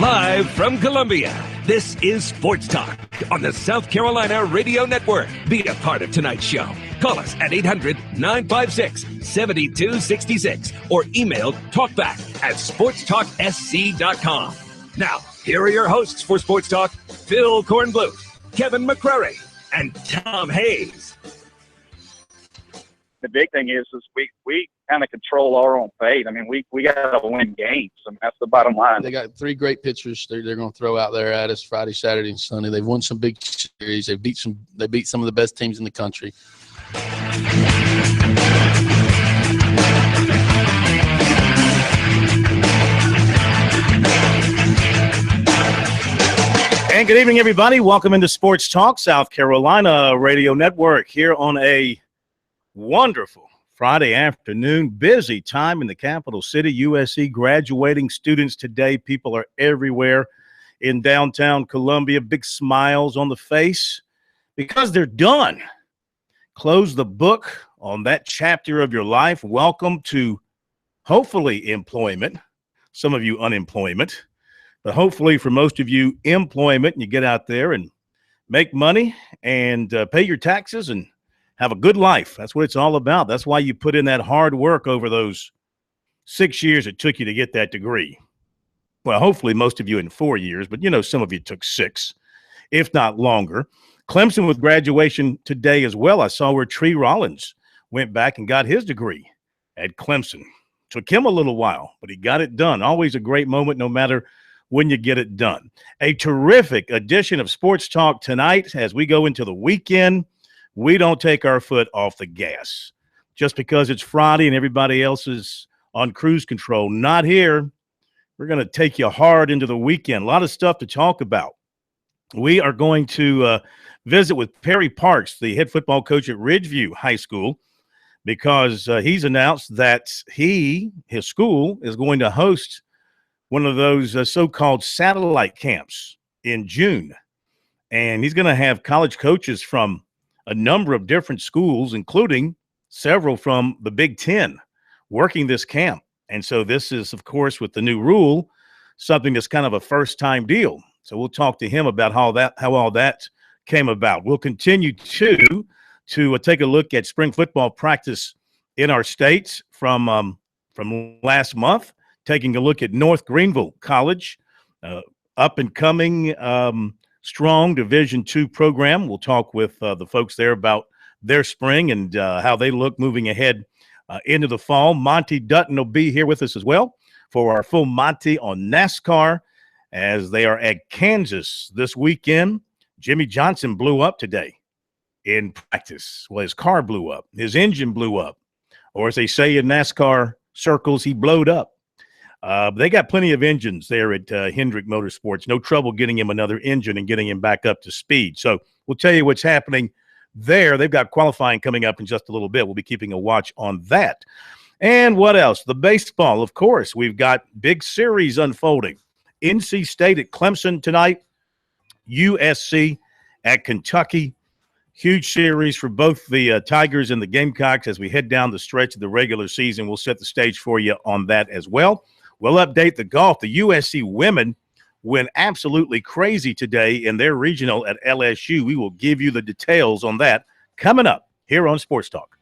Live from Columbia, this is Sports Talk on the South Carolina Radio Network. Be a part of tonight's show. Call us at 800-956-7266 or email talkback@sportstalksc.com. Now, here are your hosts for Sports Talk, Phil Kornblut, Kevin McCrary, and Tom Hayes. The big thing is we kind of control our own fate. I mean, we got to win games. I mean, that's the bottom line. They got three great pitchers they're going to throw out there at us Friday, Saturday, and Sunday. They've won some big series. They beat some of the best teams in the country. And good evening, everybody. Welcome into Sports Talk, South Carolina Radio Network, here on a wonderful Friday afternoon. Busy time in the capital city. USC graduating students today. People are everywhere in downtown Columbia. Big smiles on the face because they're done. Close the book on that chapter of your life. Welcome to, hopefully, employment. Some of you, unemployment. But hopefully for most of you, employment, and you get out there and make money and pay your taxes and have a good life. That's what it's all about. That's why you put in that hard work over those 6 years it took you to get that degree. Well, hopefully most of you in 4 years, but some of you took 6, if not longer. Clemson with graduation today as well. I saw where Tree Rollins went back and got his degree at Clemson. Took him a little while, but he got it done. Always a great moment, no matter when you get it done. A terrific edition of Sports Talk tonight as we go into the weekend. We don't take our foot off the gas just because it's Friday and everybody else is on cruise control. Not here. We're going to take you hard into the weekend. A lot of stuff to talk about. We are going to visit with Perry Parks, the head football coach at Ridgeview High School, because he's announced that his school is going to host one of those so-called satellite camps in June. And he's going to have college coaches from a number of different schools, including several from the Big Ten, working this camp. And so this is, of course, with the new rule, something that's kind of a first-time deal. So we'll talk to him about how all that came about. We'll continue to take a look at spring football practice in our states from last month, taking a look at North Greenville College, up and coming strong Division II program. We'll talk with the folks there about their spring and how they look moving ahead into the fall. Monty Dutton will be here with us as well for our full Monty on NASCAR as they are at Kansas this weekend. Jimmy Johnson blew up today in practice. Well, his car blew up. His engine blew up. Or as they say in NASCAR circles, he blowed up. They got plenty of engines there at Hendrick Motorsports. No trouble getting him another engine and getting him back up to speed. So we'll tell you what's happening there. They've got qualifying coming up in just a little bit. We'll be keeping a watch on that. And what else? The baseball, of course. We've got big series unfolding. NC State at Clemson tonight. USC at Kentucky. Huge series for both the Tigers and the Gamecocks as we head down the stretch of the regular season. We'll set the stage for you on that as well. We'll update the golf. The USC women went absolutely crazy today in their regional at LSU. We will give you the details on that coming up here on Sports Talk.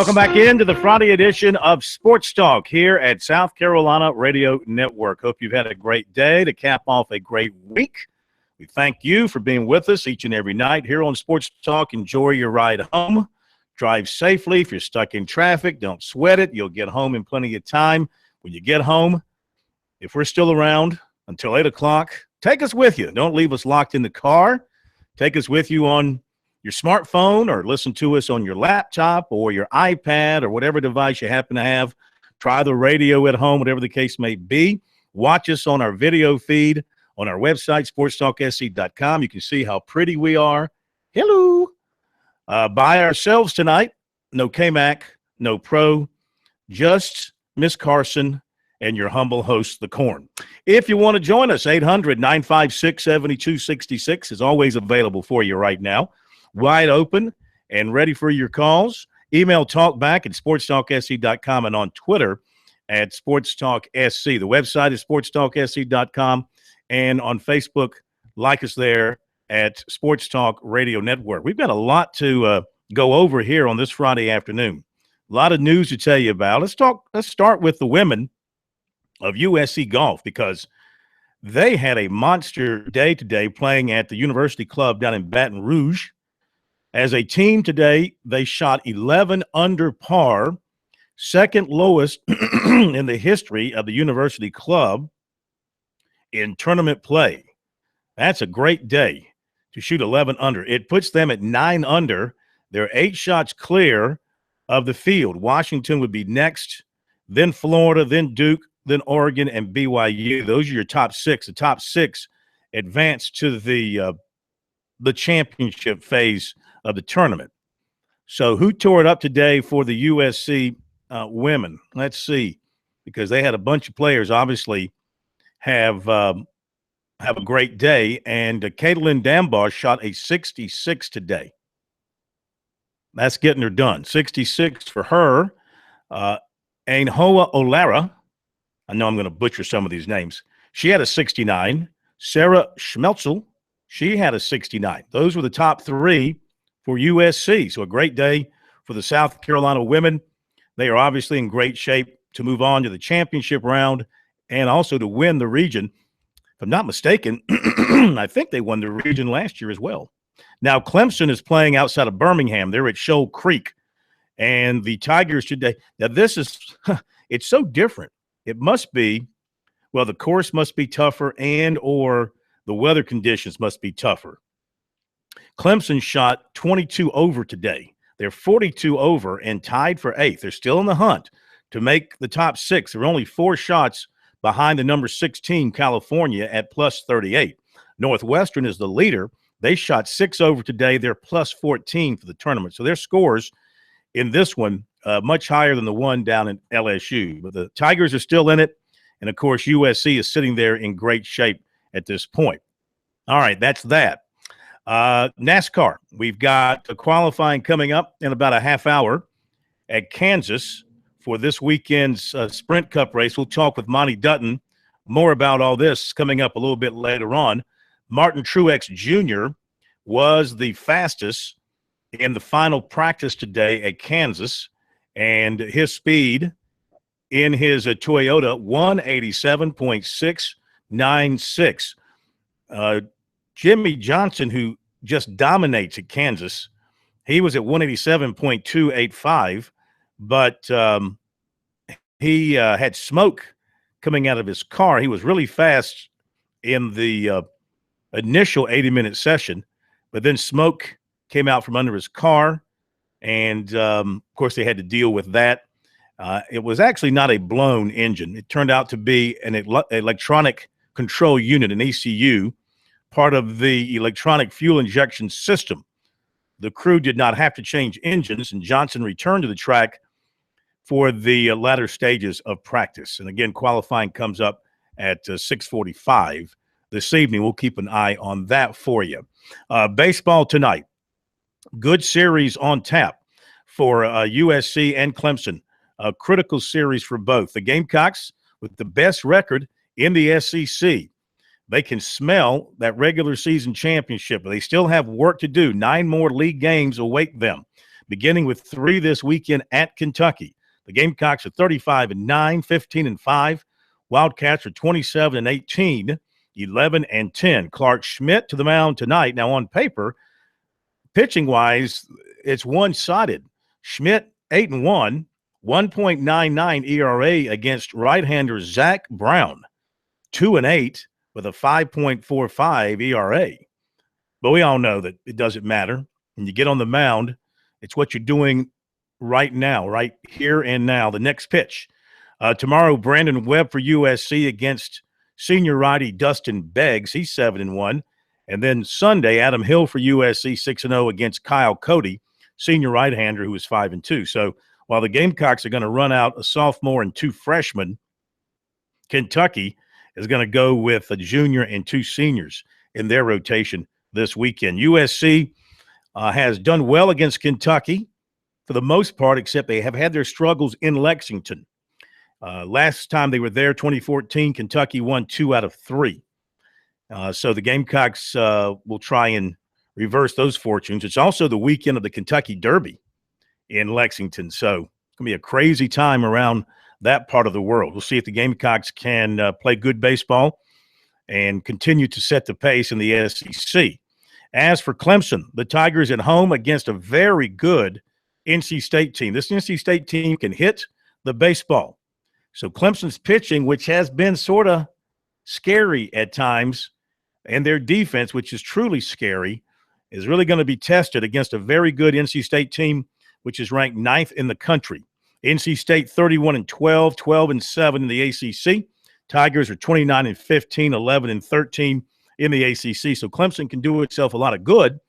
Welcome back into the Friday edition of Sports Talk here at South Carolina Radio Network. Hope you've had a great day to cap off a great week. We thank you for being with us each and every night here on Sports Talk. Enjoy your ride home. Drive safely. If you're stuck in traffic, don't sweat it. You'll get home in plenty of time. When you get home, if we're still around until 8 o'clock, take us with you. Don't leave us locked in the car. Take us with you on your smartphone, or listen to us on your laptop or your iPad or whatever device you happen to have. Try the radio at home, whatever the case may be. Watch us on our video feed on our website, sportstalksc.com. You can see how pretty we are. Hello. By ourselves tonight. No K-Mac, no Pro, just Miss Carson and your humble host, The Corn. If you want to join us, 800-956-7266 is always available for you right now. Wide open and ready for your calls. Email talkback at sportstalksc.com and on Twitter at sportstalksc. The website is sportstalksc.com, and on Facebook, like us there at Sports Talk Radio Network. We've got a lot to go over here on this Friday afternoon. A lot of news to tell you about. Let's start with the women of USC Golf, because they had a monster day today playing at the University Club down in Baton Rouge. As a team today, they shot 11 under par, second lowest in the history of the University Club in tournament play. That's a great day to shoot 11 under. It puts them at 9 under. They're 8 shots clear of the field. Washington would be next, then Florida, then Duke, then Oregon, and BYU. Those are your top 6. The top 6 advance to the championship phase of the tournament. So who tore it up today for the USC women? Let's see, because they had a bunch of players obviously have a great day, and Caitlin Dambar shot a 66 today. That's getting her done. 66 for her. Ainhoa Olara, I know I'm going to butcher some of these names. She had a 69. Sarah Schmelzel, she had a 69. Those were the top 3 for USC. So a great day for the South Carolina women. They are obviously in great shape to move on to the championship round and also to win the region. If I'm not mistaken, I think they won the region last year as well. Now, Clemson is playing outside of Birmingham. They're at Shoal Creek. And the Tigers today, now this is, it's so different. It must be, well, the course must be tougher and or the weather conditions must be tougher. Clemson shot 22 over today. They're 42 over and tied for 8th. They're still in the hunt to make the top 6. They're only 4 shots behind the number 16, California, at plus 38. Northwestern is the leader. They shot 6 over today. They're plus 14 for the tournament. So their scores in this one much higher than the one down in LSU. But the Tigers are still in it. And, of course, USC is sitting there in great shape at this point. All right, that's that. NASCAR, we've got the qualifying coming up in about a half hour at Kansas for this weekend's Sprint Cup race. We'll talk with Monty Dutton more about all this coming up a little bit later on. Martin Truex Jr. was the fastest in the final practice today at Kansas, and his speed in his Toyota, 187.696. Jimmy Johnson, who just dominates at Kansas, he was at 187.285, but he had smoke coming out of his car. He was really fast in the initial 80-minute session, but then smoke came out from under his car, and, of course, they had to deal with that. It was actually not a blown engine. It turned out to be an electronic control unit, an ECU, part of the electronic fuel injection system. The crew did not have to change engines, and Johnson returned to the track for the latter stages of practice. And again, qualifying comes up at 6:45 this evening. We'll keep an eye on that for you. Baseball tonight. Good series on tap for USC and Clemson. A critical series for both. The Gamecocks with the best record in the SEC. They can smell that regular season championship, but they still have work to do. 9 more league games await them. beginning with 3 this weekend at Kentucky. The Gamecocks are 35-9, 15-5. Wildcats are 27-18, 11-10. Clark Schmidt to the mound tonight. Now, on paper, pitching-wise, it's one-sided. Schmidt, 8-1, 1.99 ERA against right-hander Zach Brown, 2-8 with a 5.45 ERA. But we all know that it doesn't matter. When you get on the mound, it's what you're doing right now, right here and now. The next pitch. Tomorrow, Brandon Webb for USC against senior righty Dustin Beggs. He's 7-1. And then Sunday, Adam Hill for USC, 6-0 against Kyle Cody, senior right-hander who is 5-2. So while the Gamecocks are going to run out a sophomore and 2 freshmen, Kentucky is going to go with a junior and 2 seniors in their rotation this weekend. USC has done well against Kentucky for the most part, except they have had their struggles in Lexington. Last time they were there, 2014, Kentucky won 2 out of 3. So the Gamecocks will try and reverse those fortunes. It's also the weekend of the Kentucky Derby in Lexington. So it's going to be a crazy time around that part of the world. We'll see if the Gamecocks can play good baseball and continue to set the pace in the SEC. As for Clemson, the Tigers at home against a very good NC State team. This NC State team can hit the baseball. So Clemson's pitching, which has been sort of scary at times, and their defense, which is truly scary, is really going to be tested against a very good NC State team, which is ranked 9th in the country. NC State 31-12, 12-7 in the ACC. Tigers are 29-15, 11-13 in the ACC. So Clemson can do itself a lot of good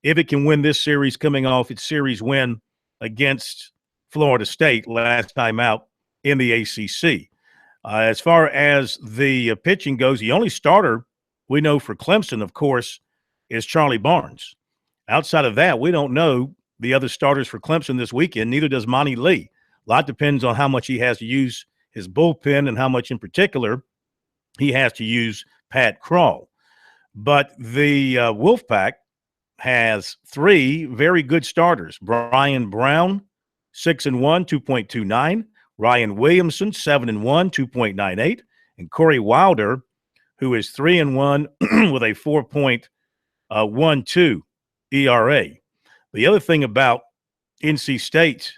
if it can win this series, coming off its series win against Florida State last time out in the ACC. As far as the pitching goes, the only starter we know for Clemson, of course, is Charlie Barnes. Outside of that, we don't know the other starters for Clemson this weekend. Neither does Monty Lee. A lot depends on how much he has to use his bullpen and how much in particular he has to use Pat Krall. But the Wolfpack has 3 very good starters. Brian Brown, 6-1, 2.29. Ryan Williamson, 7-1, 2.98. And Corey Wilder, who is 3-1 with a 4.12 ERA. The other thing about NC State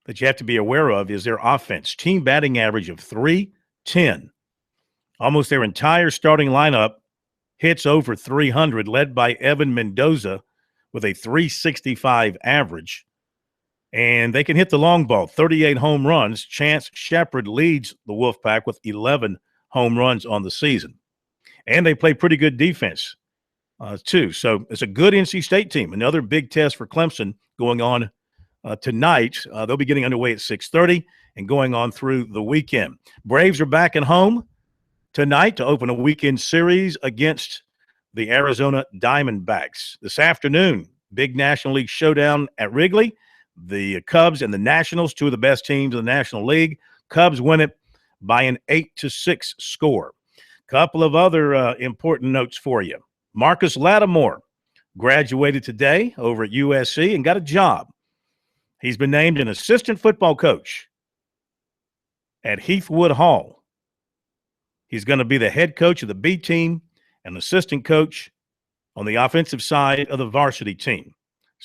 that you have to be aware of is their offense. Team batting average of .310. Almost their entire starting lineup hits over 300, led by Evan Mendoza with a .365 average. And they can hit the long ball, 38 home runs. Chance Shepard leads the Wolfpack with 11 home runs on the season. And they play pretty good defense, too. So it's a good NC State team. Another big test for Clemson going on tonight. They'll be getting underway at 6:30 and going on through the weekend. Braves are back at home tonight to open a weekend series against the Arizona Diamondbacks. This afternoon, big National League showdown at Wrigley. The Cubs and the Nationals, 2 of the best teams in the National League. Cubs win it by an 8-6 score. Couple of other important notes for you. Marcus Lattimore graduated today over at USC and got a job. He's been named an assistant football coach at Heathwood Hall. He's going to be the head coach of the B team and assistant coach on the offensive side of the varsity team.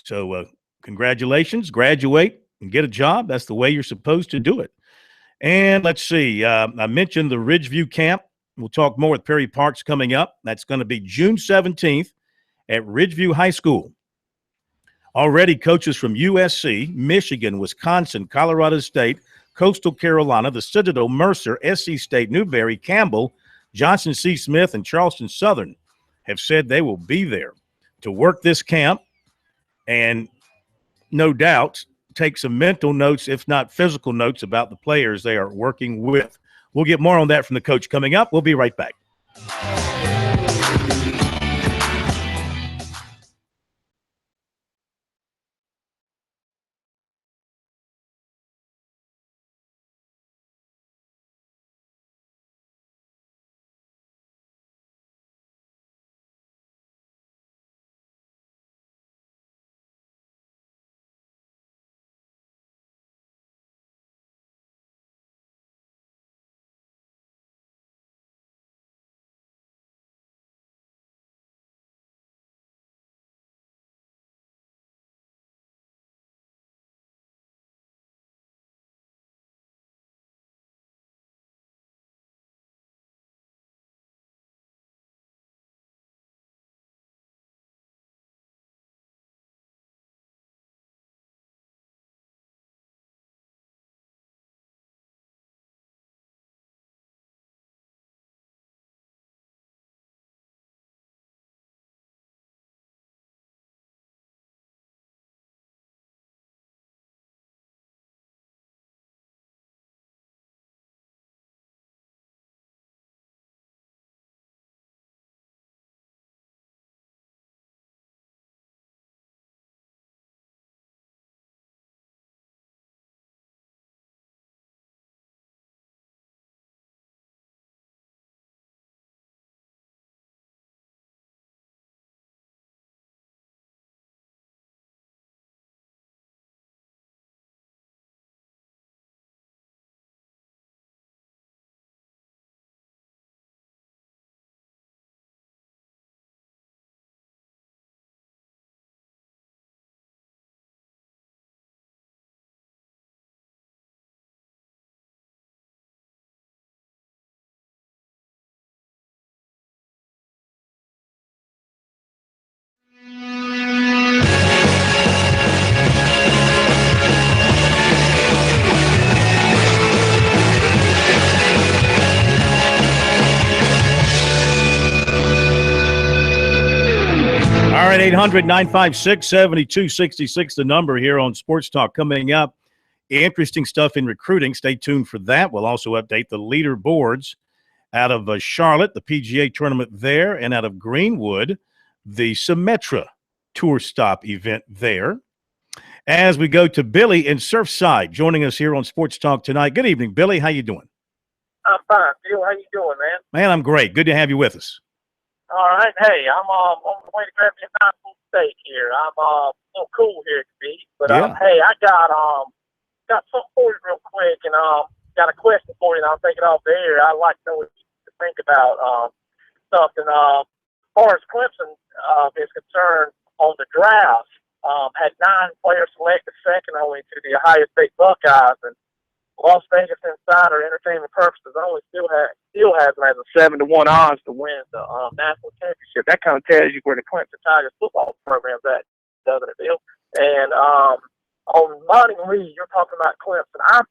So congratulations, graduate and get a job. That's the way you're supposed to do it. And let's see, I mentioned the Ridgeview camp. We'll talk more with Perry Parks coming up. That's going to be June 17th at Ridgeview High School. Already coaches from USC, Michigan, Wisconsin, Colorado State, Coastal Carolina, the Citadel, Mercer, SC State, Newberry, Campbell, Johnson C. Smith, and Charleston Southern have said they will be there to work this camp and no doubt take some mental notes, if not physical notes, about the players they are working with. We'll get more on that from the coach coming up. We'll be right back. right, 800-956-7266, the number here on Sports Talk. Coming up, interesting stuff in recruiting. Stay tuned for that. We'll also update the leaderboards out of Charlotte, the PGA tournament there, and out of Greenwood, the Symetra Tour Stop event there. As we go to Billy in Surfside, joining us here on Sports Talk tonight. Good evening, Billy. How you doing? I'm fine, Phil. How you doing, man? Man, I'm great. Good to have you with us. All right. Hey, I'm on the way to grab me a nice little steak here. I'm a little cool here to be, but Yeah. hey, I got something for you real quick, and got a question for you, and I'll take it off the air. I'd like to know what you think about something. As far as Clemson is concerned, on the draft, had 9 players selected, second only to the Ohio State Buckeyes, and Las Vegas Insider, entertainment purposes, only still has them as a 7-1 odds to win the national championship. That kind of tells you where the Clemson Tigers football program's at, doesn't it, Bill? And on Monty Lee, you're talking about Clemson. I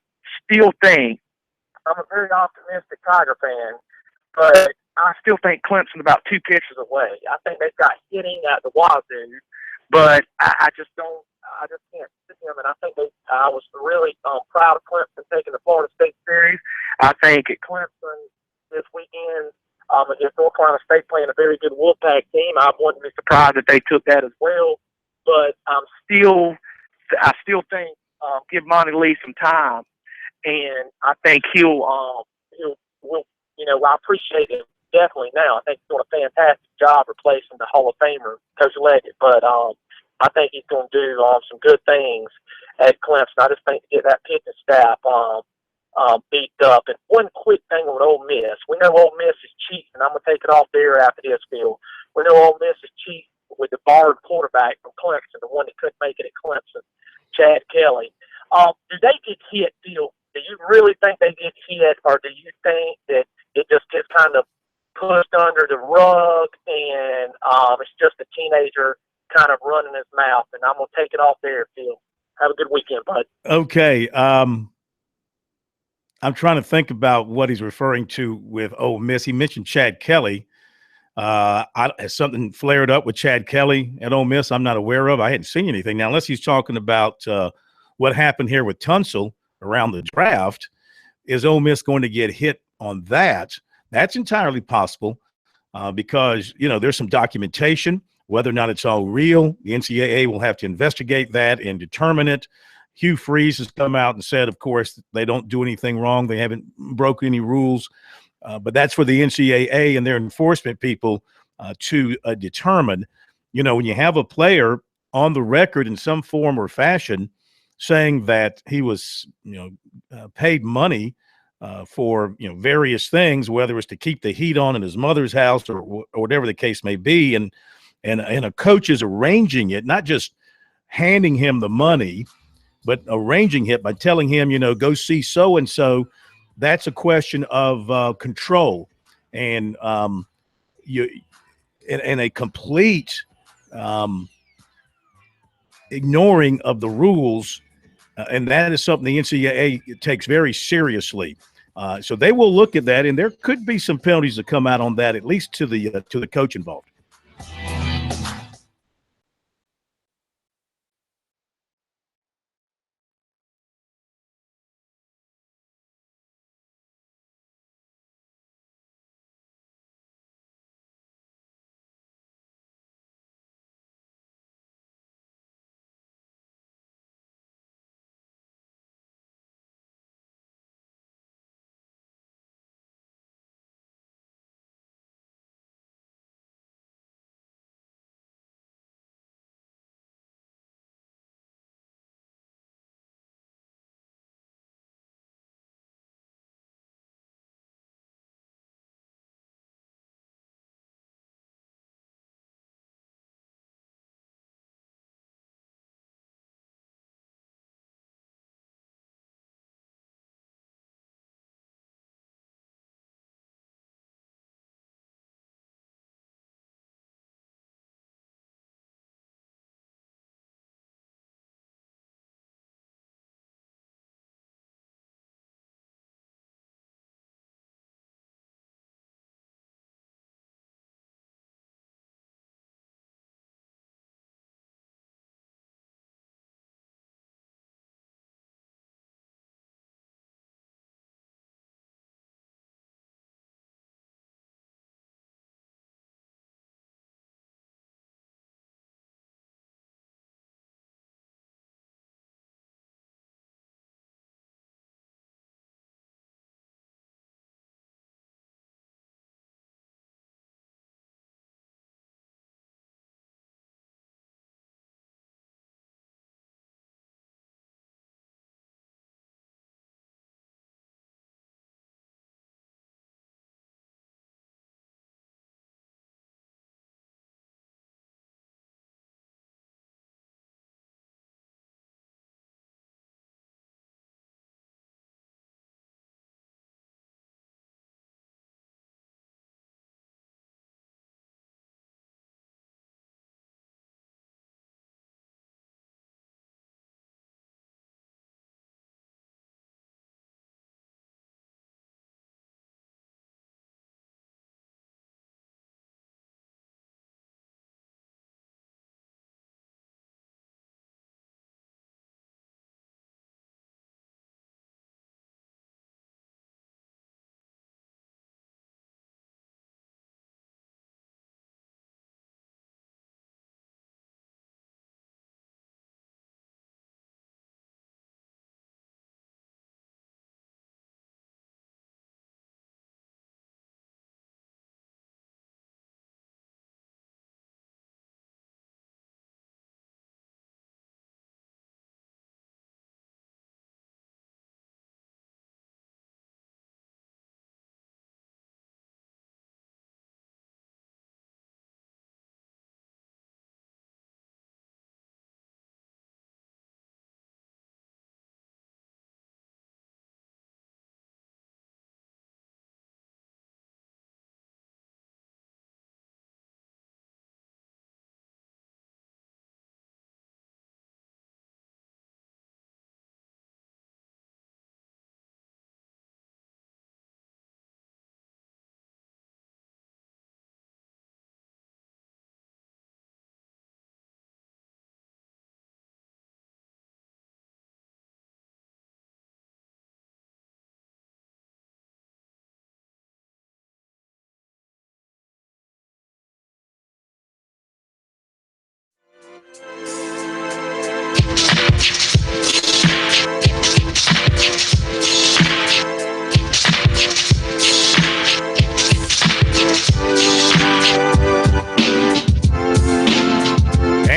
still think I'm a very optimistic Tiger fan, but I still think Clemson about 2 pitches away. I think they've got hitting at the wazoo, but I just don't. I just can't sit him, and I think I was really proud of Clemson taking the Florida State series. I think at Clemson this weekend against North Carolina State playing a very good Wolfpack team, I wouldn't be surprised if they took that as well. But I still think give Monty Lee some time, and I think I appreciate him definitely now. I think he's doing a fantastic job replacing the Hall of Famer Coach Leggett, but I think he's going to do some good things at Clemson. I just think to get that pitching staff beat up. And one quick thing with Ole Miss. We know Ole Miss is cheating, and I'm going to take it off there after this, Phil. We know Ole Miss is cheating with the barred quarterback from Clemson, the one that couldn't make it at Clemson, Chad Kelly. Do they get hit, Phil? Do you really think they get hit, or do you think that it just gets kind of pushed under the rug and it's just a teenager kind of running his mouth? And I'm going to take it off there, Phil. Have a good weekend, bud. Okay. I'm trying to think about what he's referring to with Ole Miss. He mentioned Chad Kelly. Has something flared up with Chad Kelly at Ole Miss I'm not aware of? I hadn't seen anything. Now, unless he's talking about what happened here with Tunsil around the draft, is Ole Miss going to get hit on that? That's entirely possible because, there's some documentation. Whether or not it's all real, the NCAA will have to investigate that and determine it. Hugh Freeze has come out and said, of course, they don't do anything wrong. They haven't broken any rules. But that's for the NCAA and their enforcement people to determine. When you have a player on the record in some form or fashion saying that he was, paid money for, various things, whether it's to keep the heat on in his mother's house or whatever the case may be, and a coach is arranging it, not just handing him the money, but arranging it by telling him, go see so-and-so. That's a question of control and a complete ignoring of the rules. And that is something the NCAA takes very seriously. So they will look at that, and there could be some penalties that come out on that, at least to the coach involved.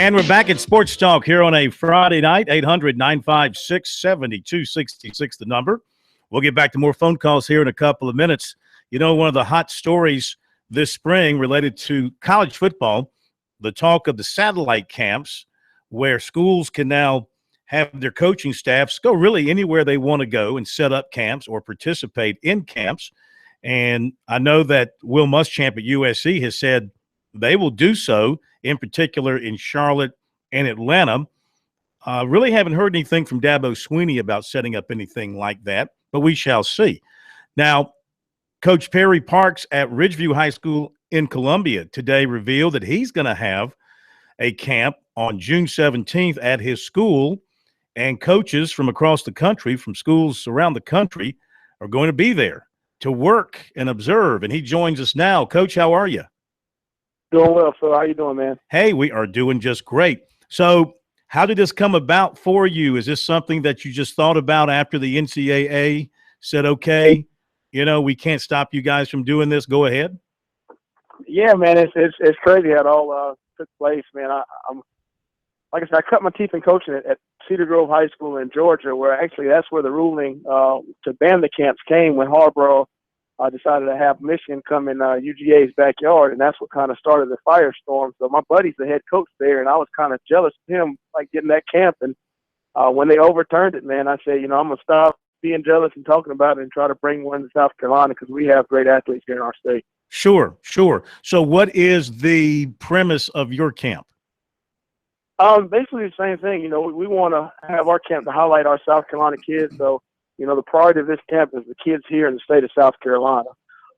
And we're back at Sports Talk here on a Friday night, 800-956-7266, the number. We'll get back to more phone calls here in a couple of minutes. You know, one of the hot stories this spring related to college football, the talk of the satellite camps, where schools can now have their coaching staffs go really anywhere they want to go and set up camps or participate in camps. And I know that Will Muschamp at USC has said they will do so, in particular in Charlotte and Atlanta. Really haven't heard anything from Dabo Swinney about setting up anything like that, but we shall see. Now, Coach Perry Parks at Ridgeview High School in Columbia today revealed that he's going to have a camp on June 17th at his school, and coaches from across the country, from schools around the country, are going to be there to work and observe. And he joins us now. Coach, how are you? Doing well, Phil. How you doing, man? Hey, we are doing just great. So how did this come about for you? Is this something that you just thought about after the NCAA said, okay, you know, we can't stop you guys from doing this, go ahead? Yeah, man, it's crazy how it all took place, man. I'm like I said, I cut my teeth in coaching at Cedar Grove High School in Georgia, where actually that's where the ruling to ban the camps came when Harborough decided to have Michigan come in UGA's backyard, and that's what kind of started the firestorm. So my buddy's the head coach there, and I was kind of jealous of him, like getting that camp. And when they overturned it, man, I said, you know, I'm going to stop being jealous and talking about it and try to bring one to South Carolina because we have great athletes here in our state. Sure. So what is the premise of your camp? Basically the same thing. You know, we want to have our camp to highlight our South Carolina kids. So, you know, the priority of this camp is the kids here in the state of South Carolina.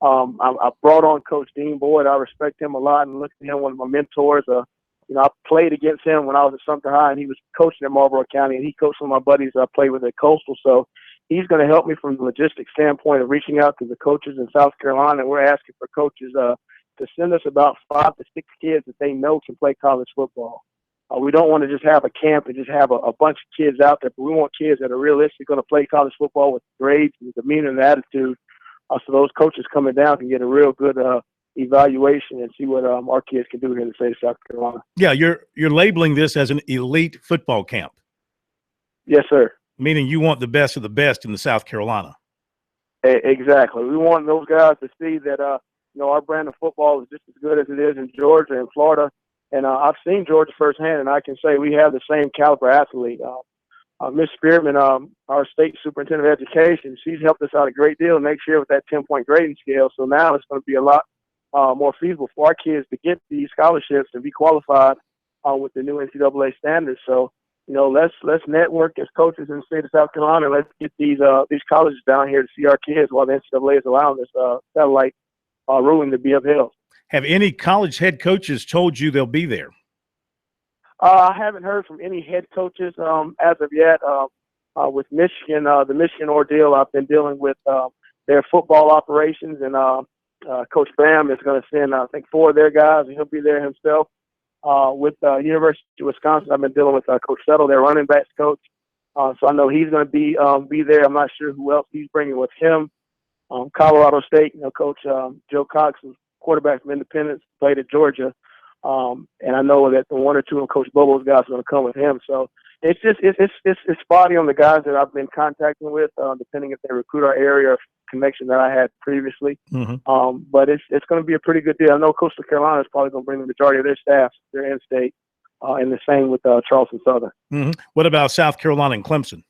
I brought on Coach Dean Boyd. I respect him a lot and look at him, one of my mentors. You know, I played against him when I was at Sumter High, and he was coaching at Marlboro County, and he coached some of my buddies I played with at Coastal. So he's going to help me from the logistics standpoint of reaching out to the coaches in South Carolina. And we're asking for coaches to send us about 5 to 6 kids that they know can play college football. We don't want to just have a camp and just have a bunch of kids out there, but we want kids that are realistically going to play college football with grades and demeanor and attitude. So those coaches coming down can get a real good evaluation and see what our kids can do here in the state of South Carolina. Yeah, you're labeling this as an elite football camp. Yes, sir. Meaning you want the best of the best in the South Carolina. Exactly. We want those guys to see that, you know, our brand of football is just as good as it is in Georgia and Florida. And I've seen Georgia firsthand, and I can say we have the same caliber athlete. Miss Spearman, our state superintendent of education, she's helped us out a great deal next year with that 10-point grading scale. So now it's going to be a lot more feasible for our kids to get these scholarships and be qualified with the new NCAA standards. So, you know, let's network as coaches in the state of South Carolina. Let's get these colleges down here to see our kids while the NCAA is allowing this satellite ruling to be upheld. Have any college head coaches told you they'll be there? I haven't heard from any head coaches as of yet. With Michigan, the Michigan ordeal, I've been dealing with their football operations, and Coach Bam is going to send, I think, 4 of their guys, and he'll be there himself. With University of Wisconsin, I've been dealing with Coach Settle, their running backs coach. So I know he's going to be there. I'm not sure who else he's bringing with him. Colorado State, you know, Coach Joe Cox, who's quarterback from Independence, played at Georgia. And I know that the 1 or 2 of Coach Bobo's guys are going to come with him. So it's spotty on the guys that I've been contacting with, depending if they recruit our area or connection that I had previously. Mm-hmm. But it's going to be a pretty good deal. I know Coastal Carolina is probably going to bring the majority of their staff, their in-state, and the same with Charleston Southern. Mm-hmm. What about South Carolina and Clemson?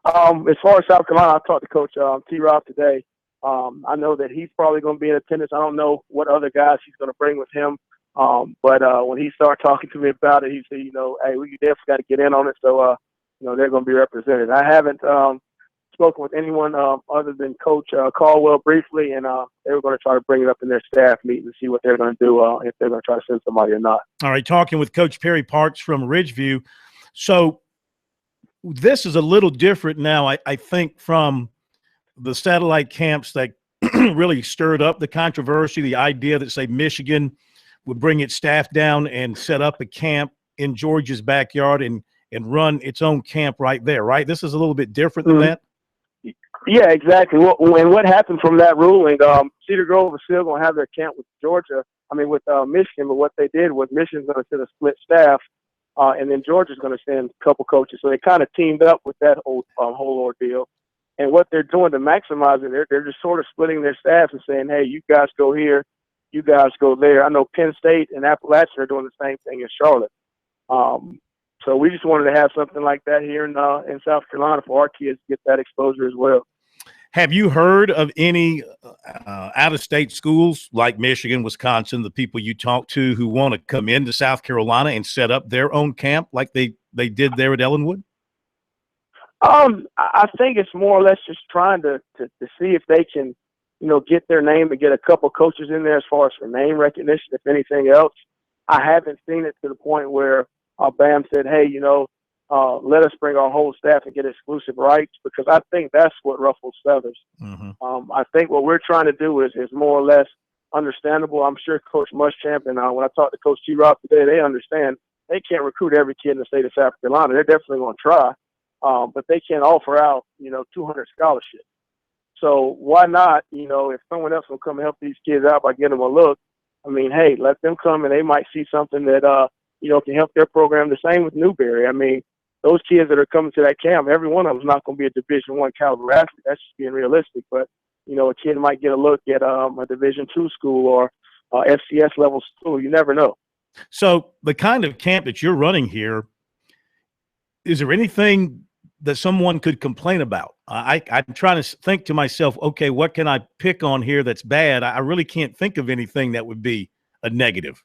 As far as South Carolina, I talked to Coach T-Rob today. I know that he's probably going to be in attendance. I don't know what other guys he's going to bring with him. But when he started talking to me about it, he said, you know, hey, we definitely got to get in on it. So, you know, they're going to be represented. I haven't spoken with anyone other than Coach Caldwell briefly, and they were going to try to bring it up in their staff meeting to see what they're going to do, if they're going to try to send somebody or not. All right, talking with Coach Perry Parks from Ridgeview. So this is a little different now, I think, from the satellite camps that really stirred up the controversy, the idea that, say, Michigan would bring its staff down and set up a camp in Georgia's backyard and run its own camp right there, right? This is a little bit different than that? Yeah, exactly. And what happened from that ruling, Cedar Grove is still going to have their camp with Georgia with Michigan. But what they did was Michigan's going to send a split staff, and then Georgia's going to send a couple coaches. So they kind of teamed up with that whole ordeal. And what they're doing to maximize it, they're just sort of splitting their staffs and saying, hey, you guys go here, you guys go there. I know Penn State and Appalachian are doing the same thing in Charlotte. So we just wanted to have something like that here in South Carolina for our kids to get that exposure as well. Have you heard of any out-of-state schools like Michigan, Wisconsin, the people you talk to who want to come into South Carolina and set up their own camp like they did there at Ellenwood? I think it's more or less just trying to see if they can, get their name and get a couple coaches in there as far as for name recognition, if anything else. I haven't seen it to the point where BAM said, hey, let us bring our whole staff and get exclusive rights, because I think that's what ruffles feathers. Mm-hmm. I think what we're trying to do is more or less understandable. I'm sure Coach Muschamp and when I talked to Coach T-Rob today, they understand they can't recruit every kid in the state of South Carolina. They're definitely going to try. But they can't offer out, 200 scholarships. So why not, if someone else will come and help these kids out by getting them a look, hey, let them come and they might see something that, can help their program. The same with Newberry. Those kids that are coming to that camp, every one of them is not going to be a Division I caliber athlete. That's just being realistic. But, a kid might get a look at a Division II school or FCS level school. You never know. So the kind of camp that you're running here, is there anything that someone could complain about? I'm trying to think to myself, okay, what can I pick on here that's bad? I really can't think of anything that would be a negative.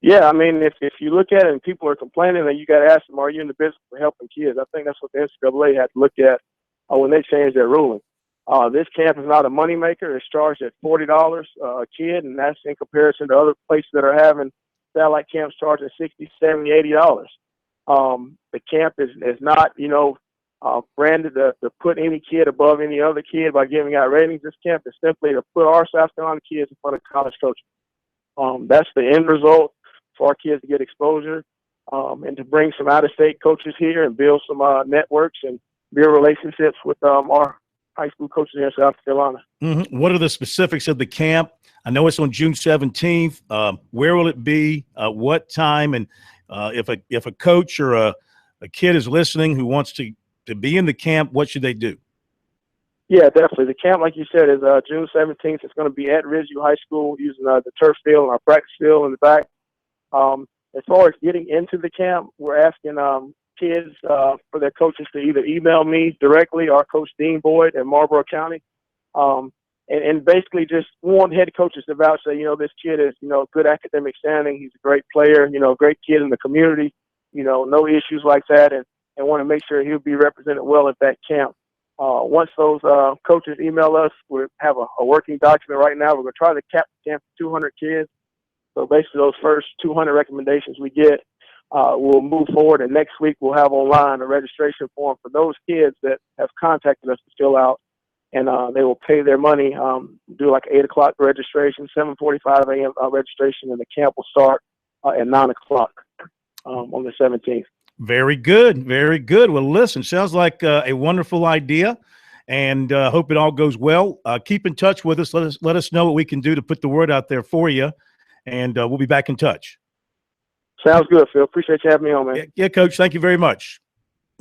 Yeah, if you look at it and people are complaining, then you got to ask them, are you in the business for helping kids? I think that's what the NCAA had to look at when they changed their ruling. This camp is not a moneymaker. It's charged at $40 a kid, and that's in comparison to other places that are having satellite camps charged at $60, $70, $80. The camp is not, branded to put any kid above any other kid by giving out ratings. This camp is simply to put our South Carolina kids in front of college coaches. That's the end result for our kids to get exposure, and to bring some out-of-state coaches here and build some networks and build relationships with our high school coaches here in South Carolina. Mm-hmm. What are the specifics of the camp? I know it's on June 17th. Where will it be? What time? And if a coach or a kid is listening who wants to be in the camp, what should they do? Yeah, definitely. The camp, like you said, is June 17th. It's going to be at Ridgeview High School using the turf field and our practice field in the back. As far as getting into the camp, we're asking kids for their coaches to either email me directly or Coach Dean Boyd in Marlboro County. And basically just want head coaches to vouch say, this kid is, good academic standing. He's a great player, great kid in the community, no issues like that, and want to make sure he'll be represented well at that camp. Once those coaches email us, we have a working document right now. We're going to try to cap the camp to 200 kids. So basically those first 200 recommendations we get, we'll move forward, and next week we'll have online a registration form for those kids that have contacted us to fill out, and they will pay their money, do like 8 o'clock registration, 7:45 a.m. Registration, and the camp will start at 9 o'clock on the 17th. Very good. Very good. Well, listen, sounds like a wonderful idea, and hope it all goes well. Keep in touch with us. Let us know what we can do to put the word out there for you, and we'll be back in touch. Sounds good, Phil. Appreciate you having me on, man. Yeah, Coach. Thank you very much.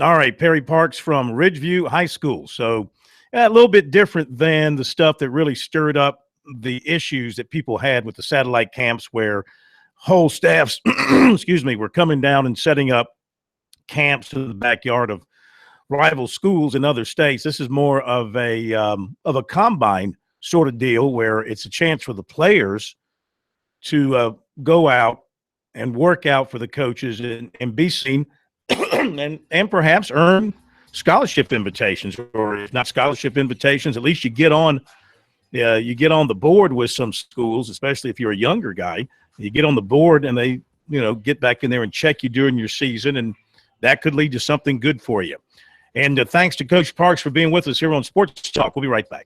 All right, Perry Parks from Ridgeview High School. So a little bit different than the stuff that really stirred up the issues that people had with the satellite camps where whole staffs, were coming down and setting up camps in the backyard of rival schools in other states. This is more of a combine sort of deal where it's a chance for the players to go out and work out for the coaches and be seen and perhaps earn scholarship invitations, or if not scholarship invitations, at least you get on the board with some schools, especially if you're a younger guy. You get on the board and they, get back in there and check you during your season, and that could lead to something good for you. And thanks to Coach Parks for being with us here on Sports Talk. We'll be right back.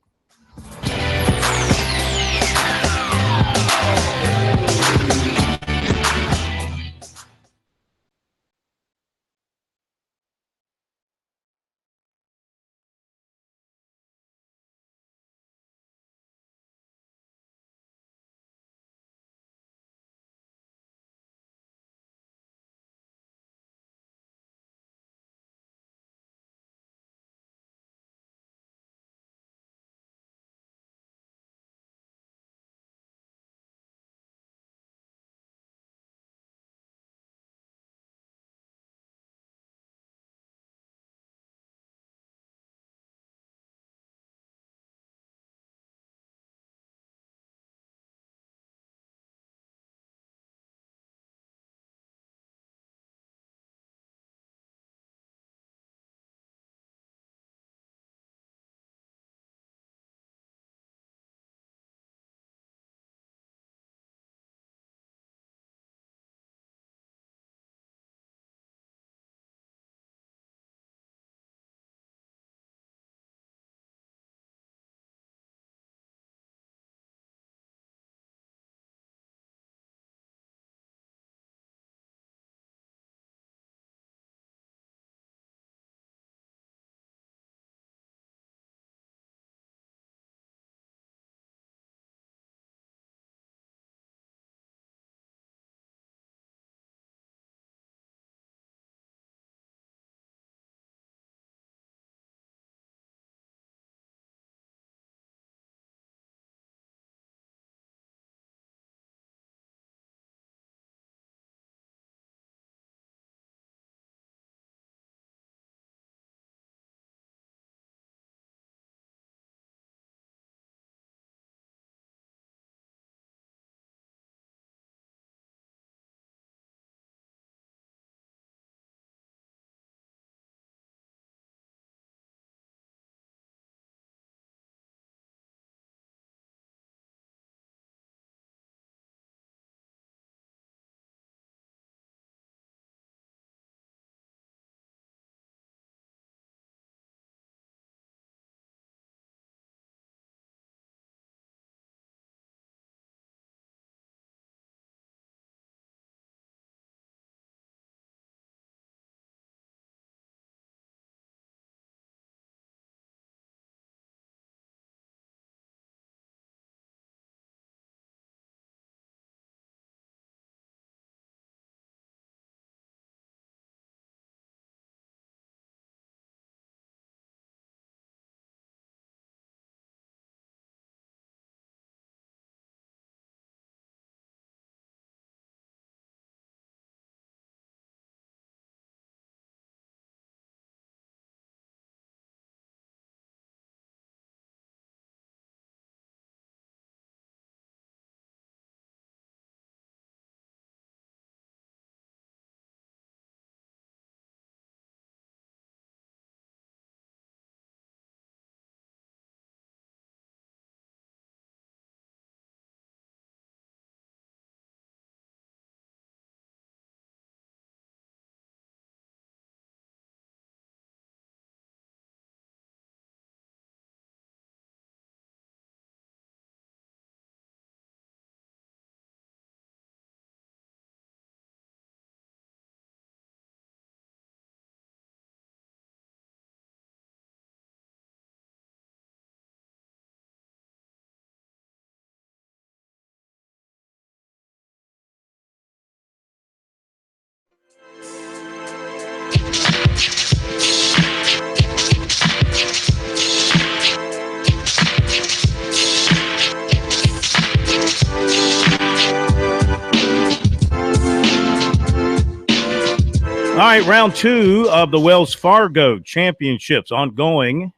right, round 2 of the Wells Fargo Championships ongoing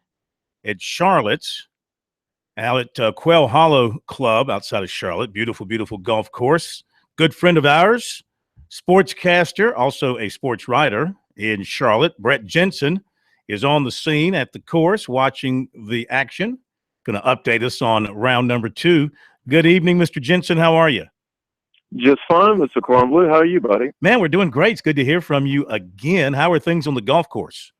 at Charlotte's, out at Quail Hollow Club outside of Charlotte. Beautiful, beautiful golf course. Good friend of ours, sportscaster, also a sports writer in Charlotte, Brett Jensen, is on the scene at the course watching the action. Going to update us on round number 2. Good evening, Mr. Jensen. How are you? Just fine, Mr. Cornblue. How are you, buddy? Man, we're doing great. It's good to hear from you again. How are things on the golf course?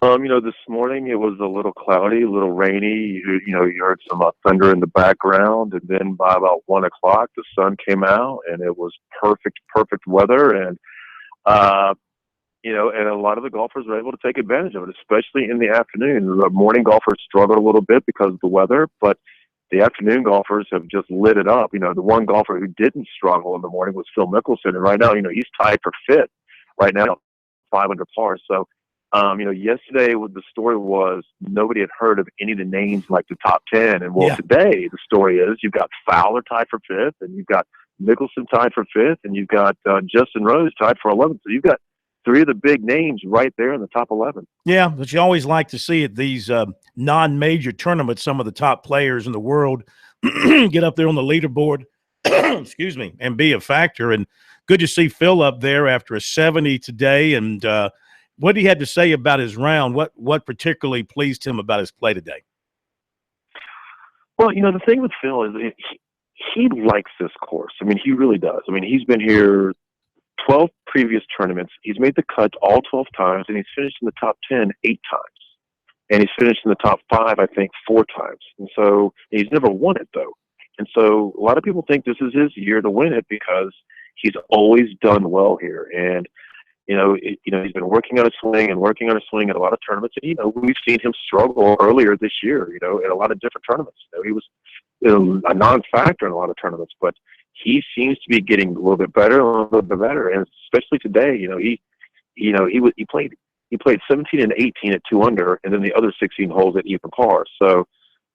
This morning it was a little cloudy, a little rainy. You heard some thunder in the background, and then by about 1 o'clock, the sun came out, and it was perfect weather. And and a lot of the golfers were able to take advantage of it, especially in the afternoon. The morning golfers struggled a little bit because of the weather, but the afternoon golfers have just lit it up. The one golfer who didn't struggle in the morning was Phil Mickelson, and right now, he's tied for 5th right now, 5 under par. So. Yesterday the story was nobody had heard of any of the names like the top 10. And today the story is you've got Fowler tied for 5th, and you've got Mickelson tied for 5th, and you've got Justin Rose tied for 11th. So you've got 3 of the big names right there in the top 11. Yeah, but you always like to see at these non-major tournaments, some of the top players in the world get up there on the leaderboard, excuse me, and be a factor. And good to see Phil up there after a 70 today. And what he had to say about his round, what particularly pleased him about his play today? Well, the thing with Phil is he likes this course. He really does. He's been here 12 previous tournaments. He's made the cut all 12 times, and he's finished in the top 10 8 times. And he's finished in the top 5, I think, 4 times. And so he's never won it, though. And so a lot of people think this is his year to win it because he's always done well here. And he's been working on his swing and working on his swing in a lot of tournaments. And, we've seen him struggle earlier this year, in a lot of different tournaments. He was a non-factor in a lot of tournaments, but he seems to be getting a little bit better, and especially today. He played 17 and 18 at 2 under, and then the other 16 holes at even par. So,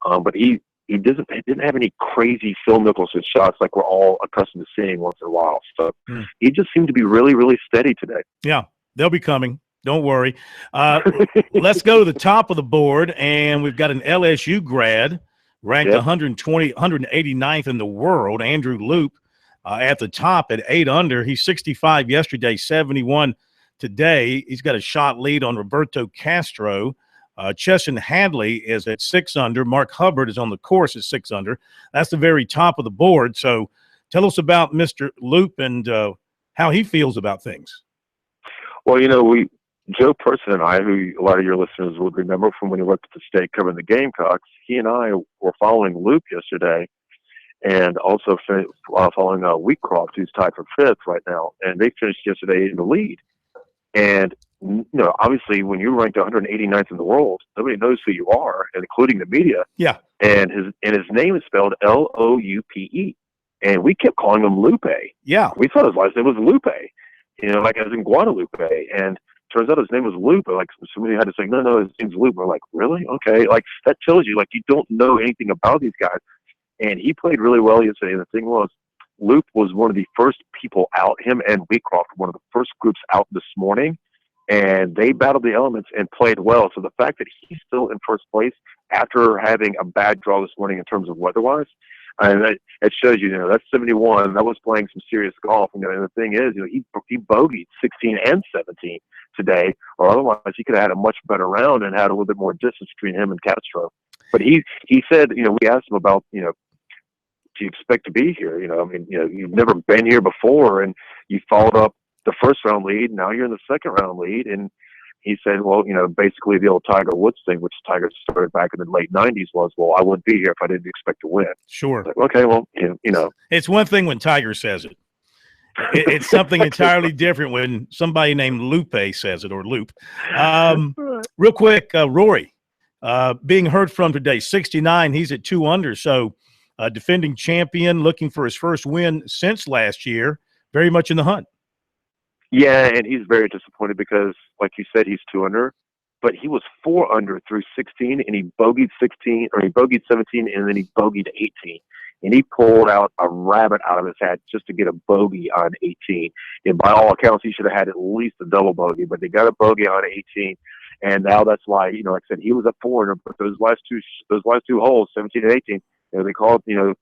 but he didn't have any crazy Phil Mickelson shots like we're all accustomed to seeing once in a while. So he just seemed to be really, really steady today. Yeah, they'll be coming. Don't worry. Let's go to the top of the board, and we've got an LSU grad ranked 189th in the world, Andrew Loop, at the top at 8 under. He's 65 yesterday, 71 today. He's got a shot lead on Roberto Castro. Chesson Hadley is at 6 under. Mark Hubbard is on the course at 6 under. That's the very top of the board. So tell us about Mr. Loop and how he feels about things. Well, Joe Person and I, who a lot of your listeners would remember from when he worked at the State covering the Gamecocks, he and I were following Loop yesterday and also following Wheatcroft, who's tied for 5th right now. And they finished yesterday in the lead. And obviously, when you're ranked 189th in the world, nobody knows who you are, including the media. Yeah. And his name is spelled Loupe, and we kept calling him Lupe. Yeah. We thought his last name was Lupe, like as in Guadalupe. And turns out his name was Lupe. Like somebody had to say, no, his name's Lupe. We're like, really? Okay. Like that tells you, you don't know anything about these guys. And he played really well yesterday. And the thing was, Lupe was one of the first people out. Him and Wheatcroft were one of the first groups out this morning. And they battled the elements and played well. So the fact that he's still in first place after having a bad draw this morning in terms of weather-wise, and it shows that's 71. That was playing some serious golf. And the thing is, he bogeyed 16 and 17 today, or otherwise he could have had a much better round and had a little bit more distance between him and Castro. But he said, we asked him about, do you expect to be here? You've never been here before, and you followed up the first round lead. Now you're in the second round lead. And he said, well, basically the old Tiger Woods thing, which Tiger started back in the late 90s was, well, I wouldn't be here if I didn't expect to win. Sure. Like, okay, well, It's one thing when Tiger says it. It's something entirely different when somebody named Lupe says it, or Loop. Real quick, Rory, being heard from today, 69. He's at 2 under. So defending champion, looking for his first win since last year, very much in the hunt. Yeah, and he's very disappointed because, like you said, he's 2 under, but he was 4 under through 16, and he bogeyed 17, and then he bogeyed 18. and he pulled out a rabbit out of his hat just to get a bogey on 18. And by all accounts, he should have had at least a double bogey, but they got a bogey on 18. And now that's why, like I said, he was a foreigner, but those last two holes, 17 and 18, they call it,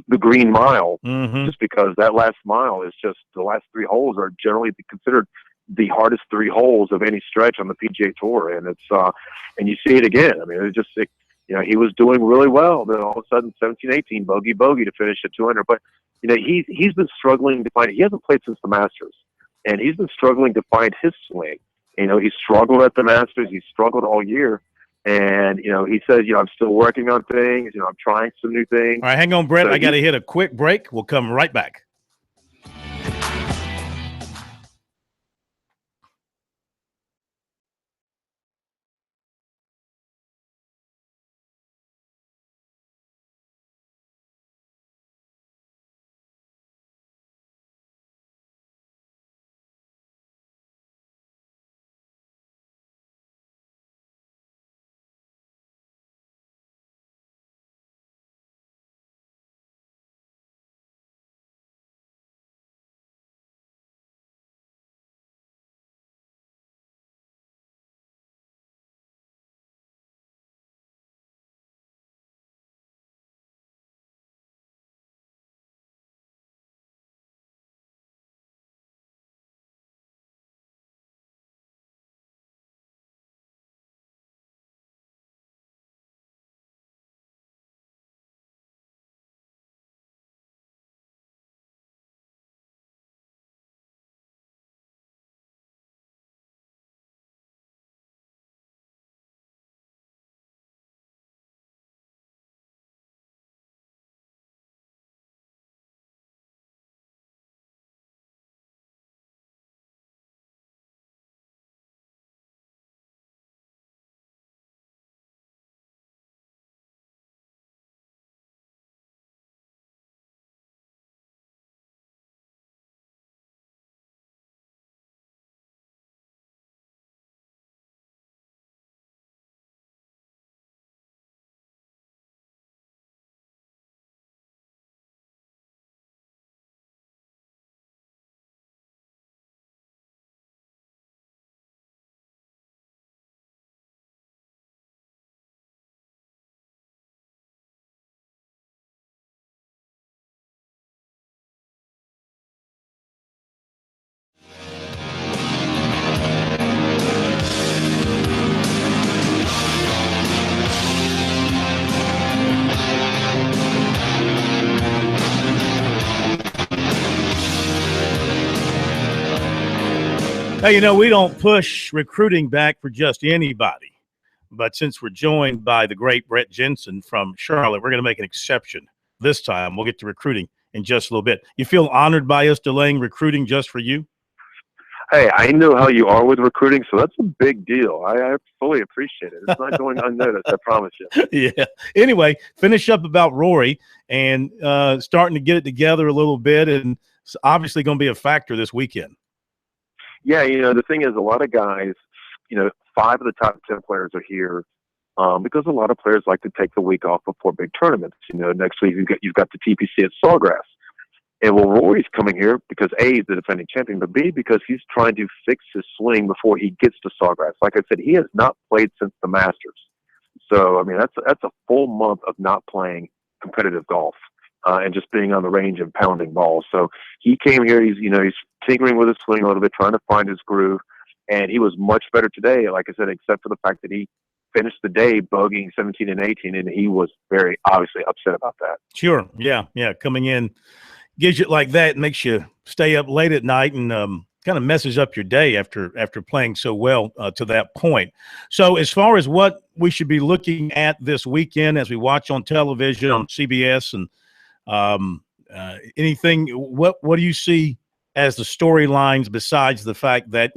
the green mile, just because that last mile is just, the last 3 holes are generally considered the hardest 3 holes of any stretch on the PGA Tour. And it's, and you see it again. I mean, he was doing really well. Then all of a sudden, 17, 18, bogey to finish at 200. But, he's been struggling to find, he hasn't played since the Masters, and he's been struggling to find his swing. He struggled at the Masters. He struggled all year. And, he says, I'm still working on things. I'm trying some new things. All right, hang on, Brett. I got to hit a quick break. We'll come right back. Hey, we don't push recruiting back for just anybody. But since we're joined by the great Brett Jensen from Charlotte, we're going to make an exception this time. We'll get to recruiting in just a little bit. You feel honored by us delaying recruiting just for you? Hey, I know how you are with recruiting, so that's a big deal. I fully appreciate it. It's not going unnoticed, I promise you. Yeah. Anyway, finish up about Rory and starting to get it together a little bit, and it's obviously going to be a factor this weekend. Yeah, the thing is, a lot of guys, 5 of the top 10 players are here because a lot of players like to take the week off before big tournaments. Next week you've got the TPC at Sawgrass. And Rory's coming here because A, he's the defending champion, but B, because he's trying to fix his swing before he gets to Sawgrass. Like I said, he has not played since the Masters. So, that's a full month of not playing competitive golf and just being on the range and pounding balls. So he came here, he's tinkering with his swing a little bit, trying to find his groove. And he was much better today, like I said, except for the fact that he finished the day bogeying 17 and 18, and he was very obviously upset about that. Sure. Yeah. Coming in gives you like that, makes you stay up late at night and kind of messes up your day after playing so well to that point. So as far as what we should be looking at this weekend as we watch on television on CBS and anything, what do you see as the storylines besides the fact that,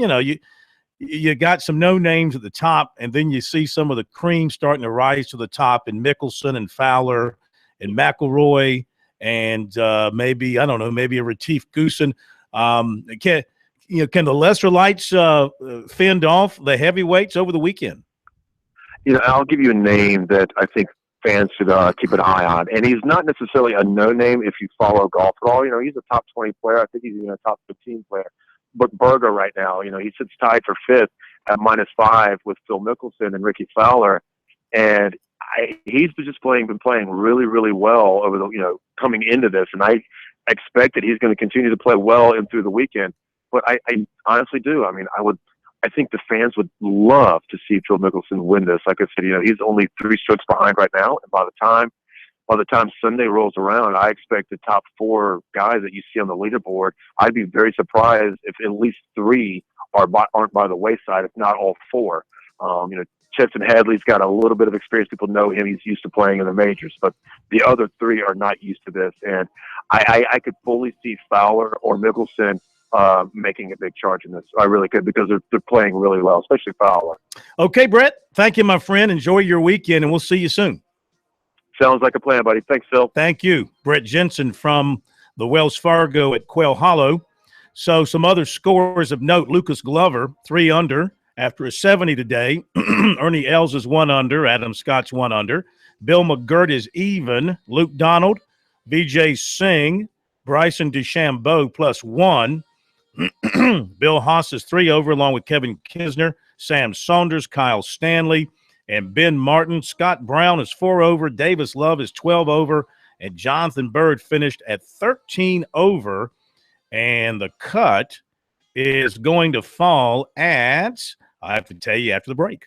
you got some no names at the top, and then you see some of the cream starting to rise to the top in Mickelson and Fowler and McIlroy and maybe a Retief Goosen. Can the lesser lights fend off the heavyweights over the weekend? I'll give you a name that I think fans should keep an eye on. And he's not necessarily a no-name if you follow golf at all. You know, he's a top 20 player. I think he's even a top 15 player. But Berger right now, you know, he sits tied for fifth at -5 with Phil Mickelson and Ricky Fowler. And he's been playing really, really well over the, you know, coming into this. And I expect that he's going to continue to play well in through the weekend. But I honestly do. I mean, I think the fans would love to see Phil Mickelson win this. Like I said, you know, he's only 3 strokes behind right now. And by the time Sunday rolls around, I expect the top 4 guys that you see on the leaderboard. I'd be very surprised if at least 3 aren't by the wayside, if not all 4. You know, Chesson Hadley's got a little bit of experience. People know him. He's used to playing in the majors, but the other 3 are not used to this. And I could fully see Fowler or Mickelson making a big charge in this. I really could, because they're playing really well, especially Fowler. Okay, Brett. Thank you, my friend. Enjoy your weekend, and we'll see you soon. Sounds like a plan, buddy. Thanks, Phil. Thank you. Brett Jensen from the Wells Fargo at Quail Hollow. So some other scores of note: Lucas Glover, 3 under after a 70 today. Ernie Els is 1 under. Adam Scott's 1 under. Bill McGirt is even. Luke Donald, Vijay Singh, Bryson DeChambeau +1. Bill Haas is 3 over, along with Kevin Kisner, Sam Saunders, Kyle Stanley, and Ben Martin. Scott Brown is 4 over. Davis Love is 12 over. And Jonathan Bird finished at 13 over. And the cut is going to fall at, I have to tell you after the break.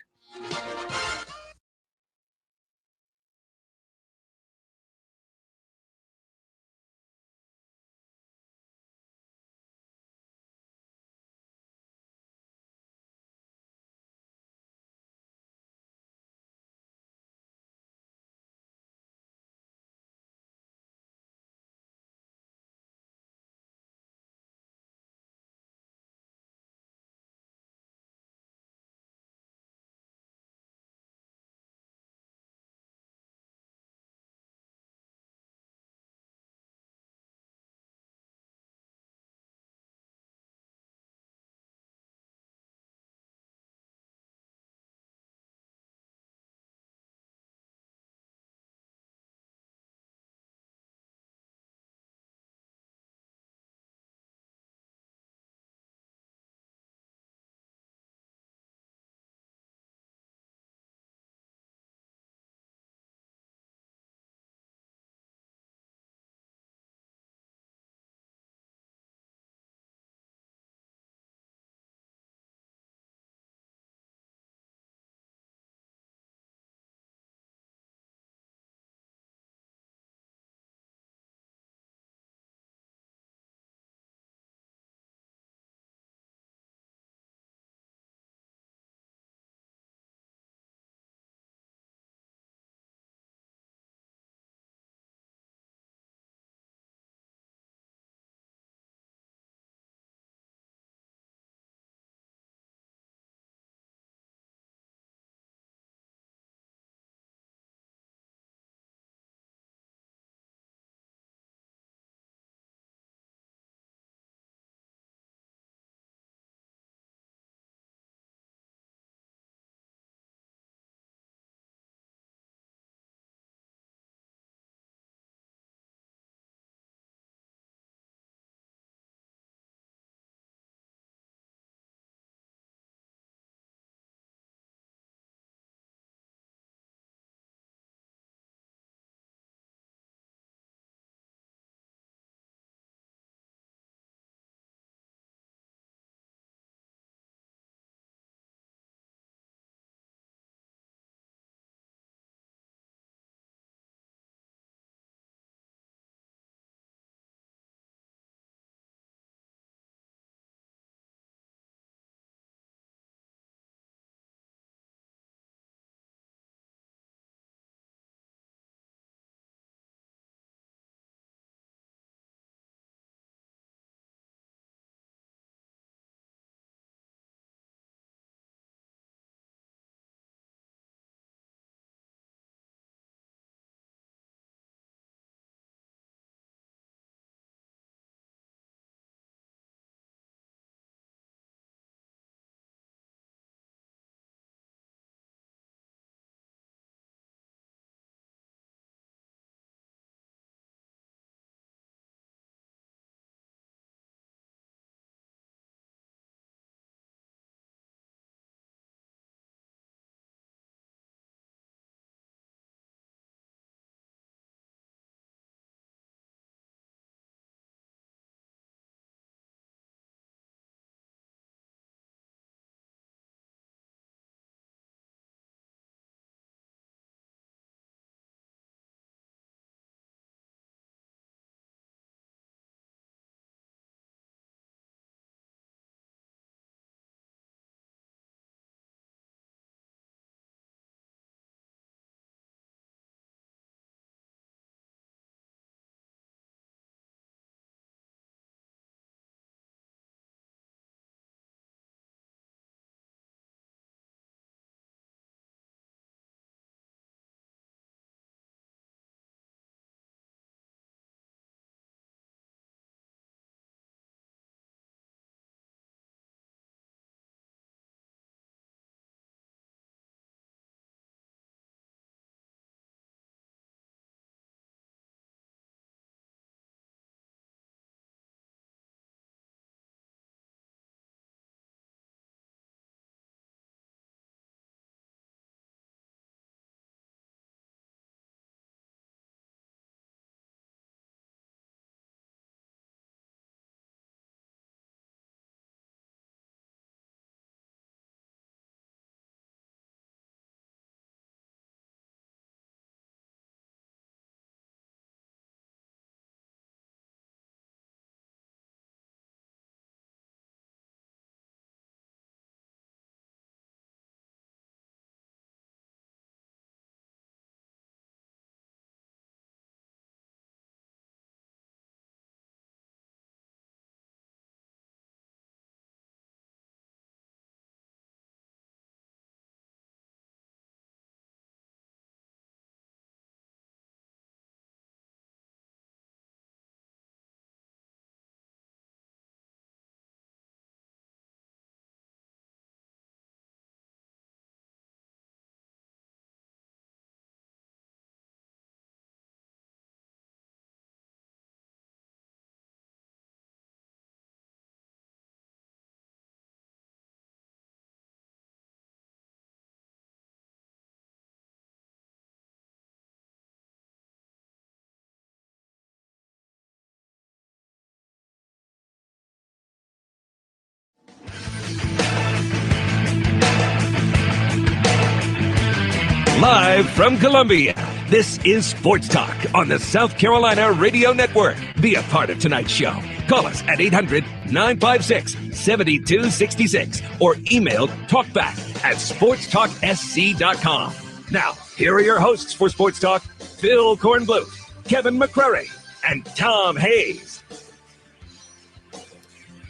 Live from Columbia, this is Sports Talk on the South Carolina Radio Network. Be a part of tonight's show. Call us at 800-956-7266 or email talkback@sportstalksc.com. Now, here are your hosts for Sports Talk, Phil Kornbluth, Kevin McCrary, and Tom Hayes.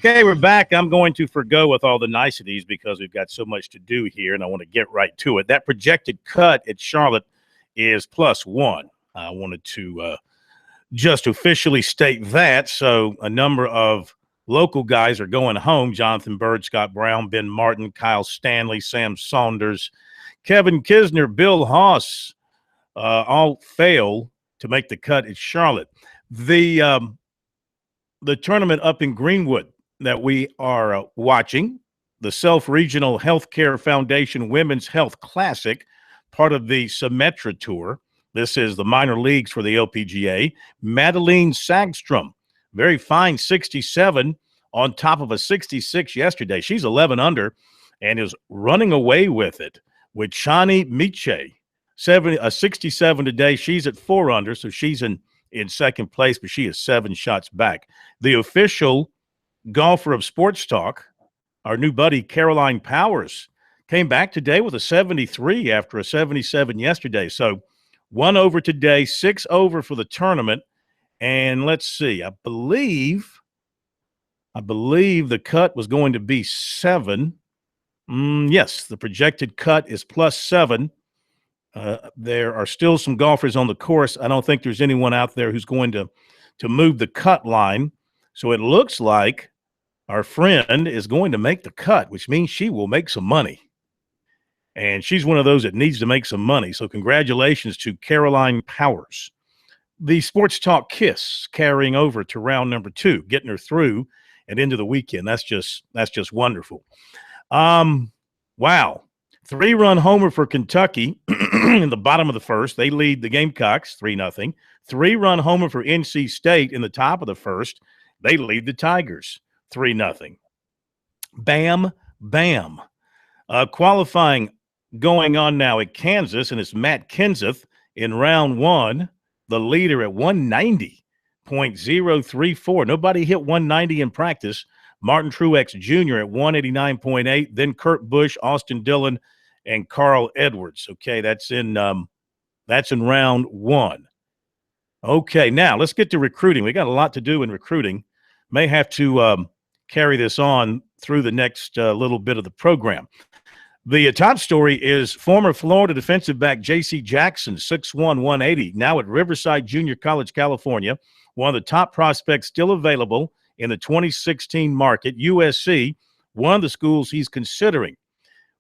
Okay, we're back. I'm going to forgo with all the niceties because we've got so much to do here, and I want to get right to it. That projected cut at Charlotte is +1. I wanted to just officially state that. So a number of local guys are going home. Jonathan Byrd, Scott Brown, Ben Martin, Kyle Stanley, Sam Saunders, Kevin Kisner, Bill Haas, all fail to make the cut at Charlotte. The tournament up in Greenwood that we are watching, the Self-Regional Healthcare Foundation Women's Health Classic, part of the Symetra Tour. This is the minor leagues for the LPGA. Madeline Sagstrom, very fine 67 on top of a 66 yesterday. She's 11 under and is running away with it with Shani Miche, 67 today. She's at 4 under, so she's in second place, but she is 7 shots back. The official golfer of Sports Talk, our new buddy Caroline Powers, came back today with a 73 after a 77 yesterday. So 1 over today, 6 over for the tournament. And let's see, I believe the cut was going to be 7. Yes, the projected cut is +7. There are still some golfers on the course. I don't think there's anyone out there who's going to move the cut line. So it looks like our friend is going to make the cut, which means she will make some money. And she's one of those that needs to make some money. So congratulations to Caroline Powers. The Sports Talk Kiss carrying over to round number 2, getting her through and into the weekend. That's just wonderful. Wow. 3-run homer for Kentucky in the bottom of the first. They lead the Gamecocks 3-0. 3-run homer for NC State in the top of the first. They lead the Tigers 3-0. Bam, bam. Qualifying going on now at Kansas, and it's Matt Kenseth in round 1, the leader at 190.034. Nobody hit 190 in practice. Martin Truex Jr. at 189.8, then Kurt Busch, Austin Dillon, and Carl Edwards. Okay, that's in round 1. Okay, now let's get to recruiting. We got a lot to do in recruiting. May have to carry this on through the next little bit of the program. The top story is former Florida defensive back J.C. Jackson, 6'1", 180, now at Riverside Junior College, California, one of the top prospects still available in the 2016 market. USC, one of the schools he's considering.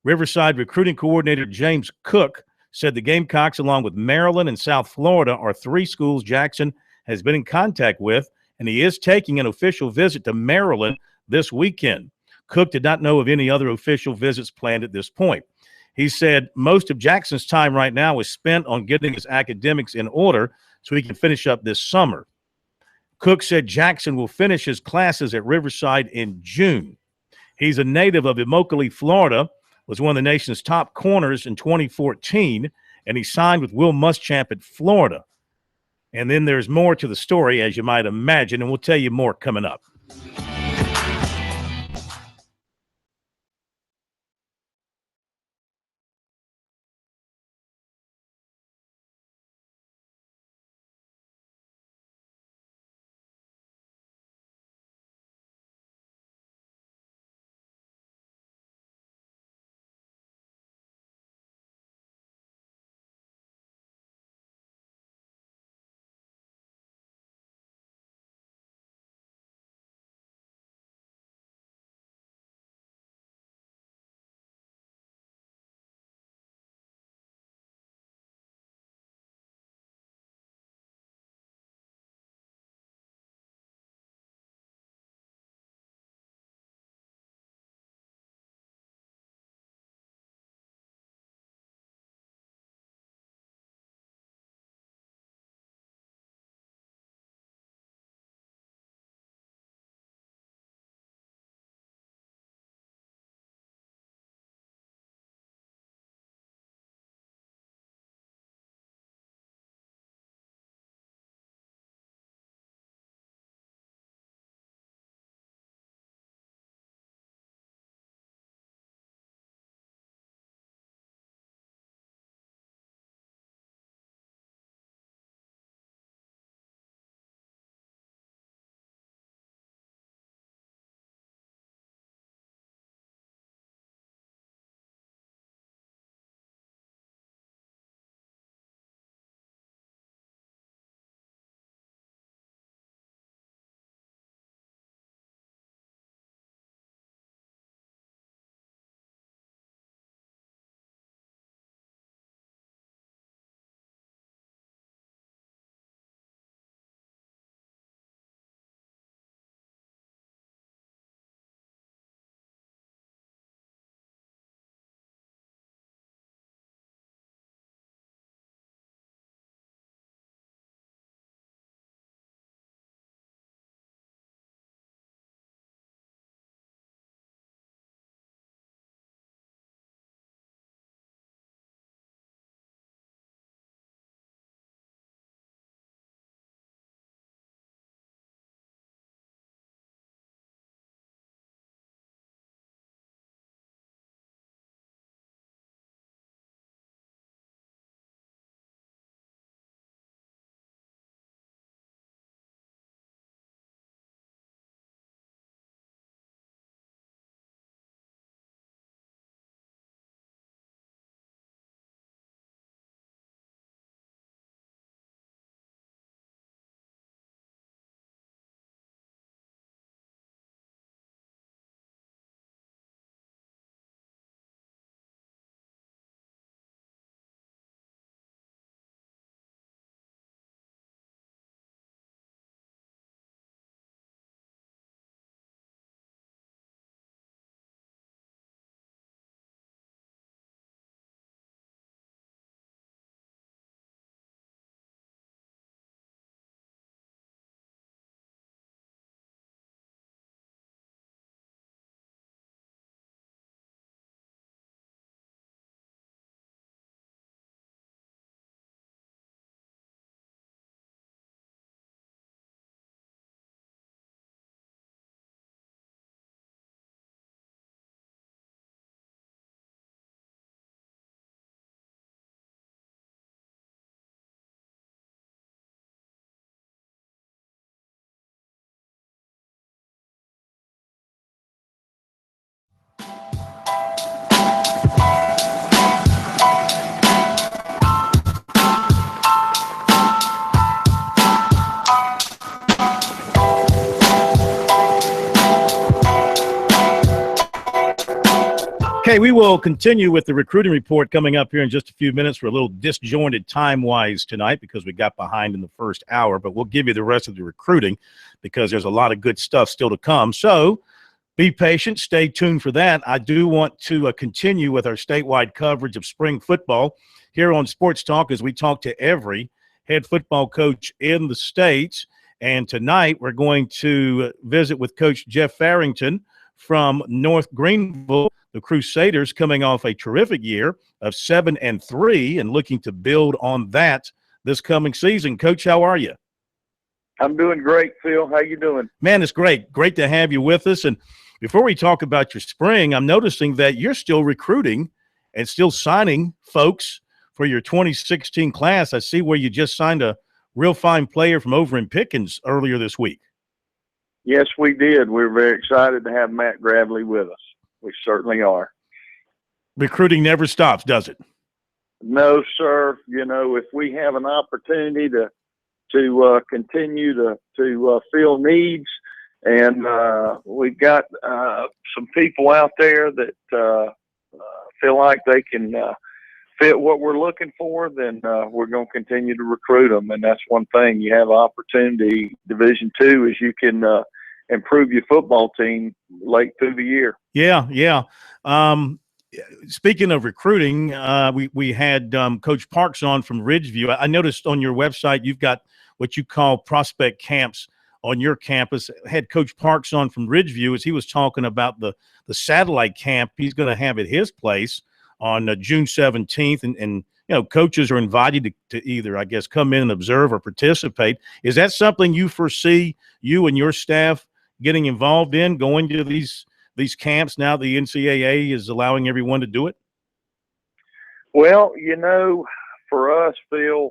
Riverside recruiting coordinator James Cook said the Gamecocks, along with Maryland and South Florida, are 3 schools Jackson has been in contact with, and he is taking an official visit to Maryland this weekend. Cook did not know of any other official visits planned at this point. He said most of Jackson's time right now is spent on getting his academics in order so he can finish up this summer. Cook said Jackson will finish his classes at Riverside in June. He's a native of Immokalee, Florida, was one of the nation's top corners in 2014, and he signed with Will Muschamp at Florida. And then there's more to the story, as you might imagine, and we'll tell you more coming up. Okay, we will continue with the recruiting report coming up here in just a few minutes. We're a little disjointed time-wise tonight because we got behind in the first hour, but we'll give you the rest of the recruiting because there's a lot of good stuff still to come. So be patient. Stay tuned for that. I do want to continue with our statewide coverage of spring football here on Sports Talk as we talk to every head football coach in the States. And tonight we're going to visit with Coach Jeff Farrington from North Greenville. The Crusaders coming off a terrific year of 7-3 and looking to build on that this coming season. Coach, how are you? I'm doing great, Phil. How you doing? Man, it's great. Great to have you with us. And before we talk about your spring, I'm noticing that you're still recruiting and still signing folks for your 2016 class. I see where you just signed a real fine player from over in Pickens earlier this week. Yes, we did. We're very excited to have Matt Gravely with us. We certainly are. Recruiting never stops, does it? No, sir. You know, if we have an opportunity to continue to fill needs, and we've got some people out there that feel like they can fit what we're looking for, then we're going to continue to recruit them. And that's one thing. You have opportunity. Division II is you can improve your football team late through the year. Yeah. Speaking of recruiting, we had Coach Parks on from Ridgeview. I noticed on your website you've got what you call prospect camps on your campus. I had Coach Parks on from Ridgeview as he was talking about the satellite camp he's going to have at his place on June 17th. And you know, coaches are invited to either, I guess, come in and observe or participate. Is that something you foresee you and your staff getting involved in, going to these camps now the NCAA is allowing everyone to do it? Well, you know, for us, Phil,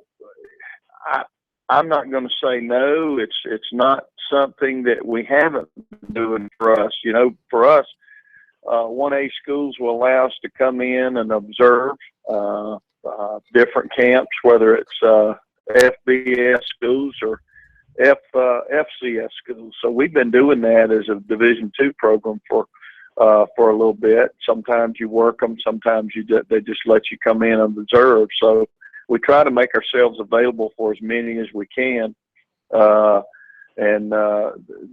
I'm not going to say no. It's not something that we haven't been doing for us. You know, for us, 1A schools will allow us to come in and observe different camps, whether it's FBS schools or FCS schools. So we've been doing that as a Division II program for a little bit. Sometimes you work them, sometimes they just let you come in and observe. So we try to make ourselves available for as many as we can, and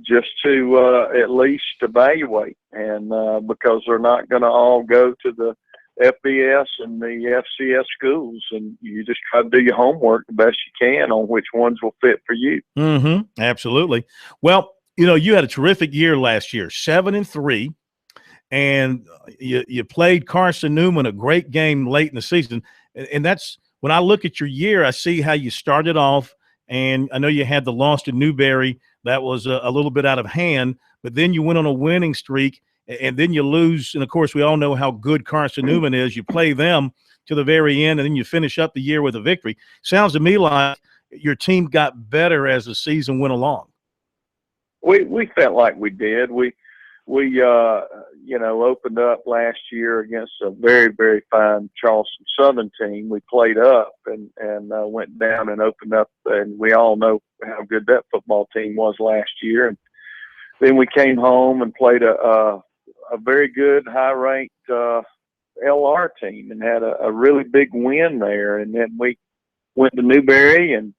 just to at least evaluate. And because they're not going to all go to the FBS and the FCS schools, and you just try to do your homework the best you can on which ones will fit for you. Mm-hmm. Absolutely. Well, you know, you had a terrific year last year, 7-3, and you played Carson Newman, a great game late in the season. And that's when I look at your year, I see how you started off, and I know you had the loss to Newberry. That was a little bit out of hand, but then you went on a winning streak. And then you lose, and of course we all know how good Carson Newman is. You play them to the very end, and then you finish up the year with a victory. Sounds to me like your team got better as the season went along. We felt like we did. We you know, opened up last year against a very, very fine Charleston Southern team. We played up and went down and opened up, and we all know how good that football team was last year. And then we came home and played a very good, high-ranked LR team and had a really big win there. And then we went to Newberry, and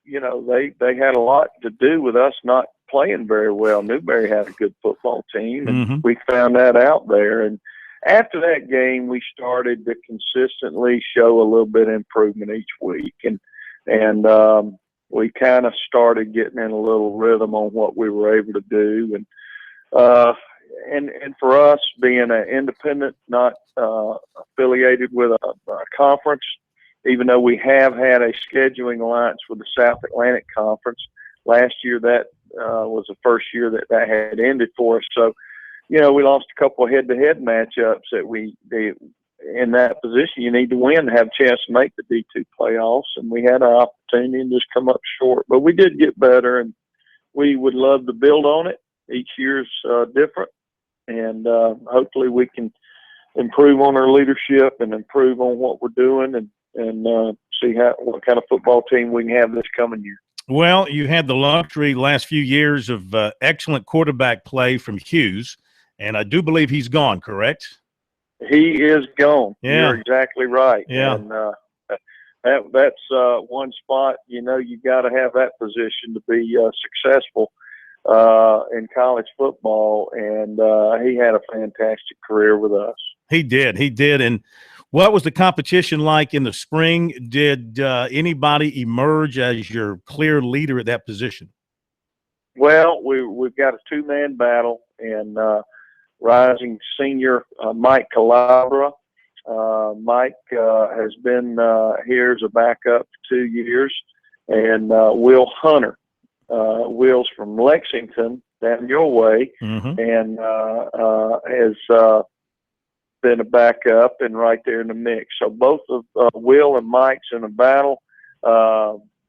you know, they had a lot to do with us not playing very well. Newberry had a good football team, and we found that out there. And after that game, we started to consistently show a little bit of improvement each week, and we kind of started getting in a little rhythm on what we were able to do. And for us, being an independent, not affiliated with a conference, even though we have had a scheduling alliance with the South Atlantic Conference, last year that was the first year that had ended for us. So, you know, we lost a couple of head-to-head matchups that in that position, you need to win to have a chance to make the D2 playoffs. And we had our opportunity and just come up short. But we did get better, and we would love to build on it. Each year's different. And hopefully we can improve on our leadership and improve on what we're doing and see what kind of football team we can have this coming year. Well, you had the luxury last few years of excellent quarterback play from Hughes. And I do believe he's gone, correct? He is gone. Yeah. You're exactly right. Yeah. And that's one spot, you got to have that position to be successful in college football. And he had a fantastic career with us. He did. And what was the competition like in the spring? Did anybody emerge as your clear leader at that position? Well, we've got a two-man battle, and rising senior Mike Calabra. Mike has been here as a backup for 2 years, and Will Hunter. Will's from Lexington, down your way, and has been a backup and right there in the mix. So both of Will and Mike's in a battle.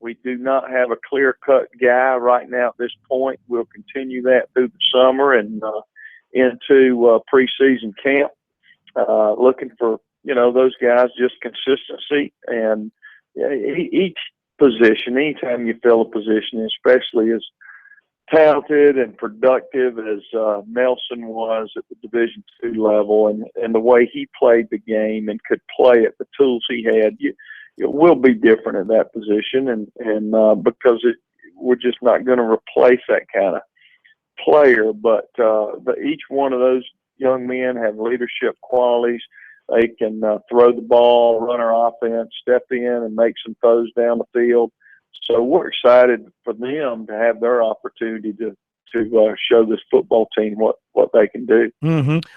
We do not have a clear-cut guy right now at this point. We'll continue that through the summer and into preseason camp, looking for, those guys, just consistency. And each position, anytime you fill a position, especially as talented and productive as Nelson was at the Division II level, and the way he played the game and could play it, the tools he had, it will be different at that position, and because we're just not going to replace that kind of player. But each one of those young men have leadership qualities. They can throw the ball, run our offense, step in, and make some throws down the field. So we're excited for them to have their opportunity to show this football team what they can do.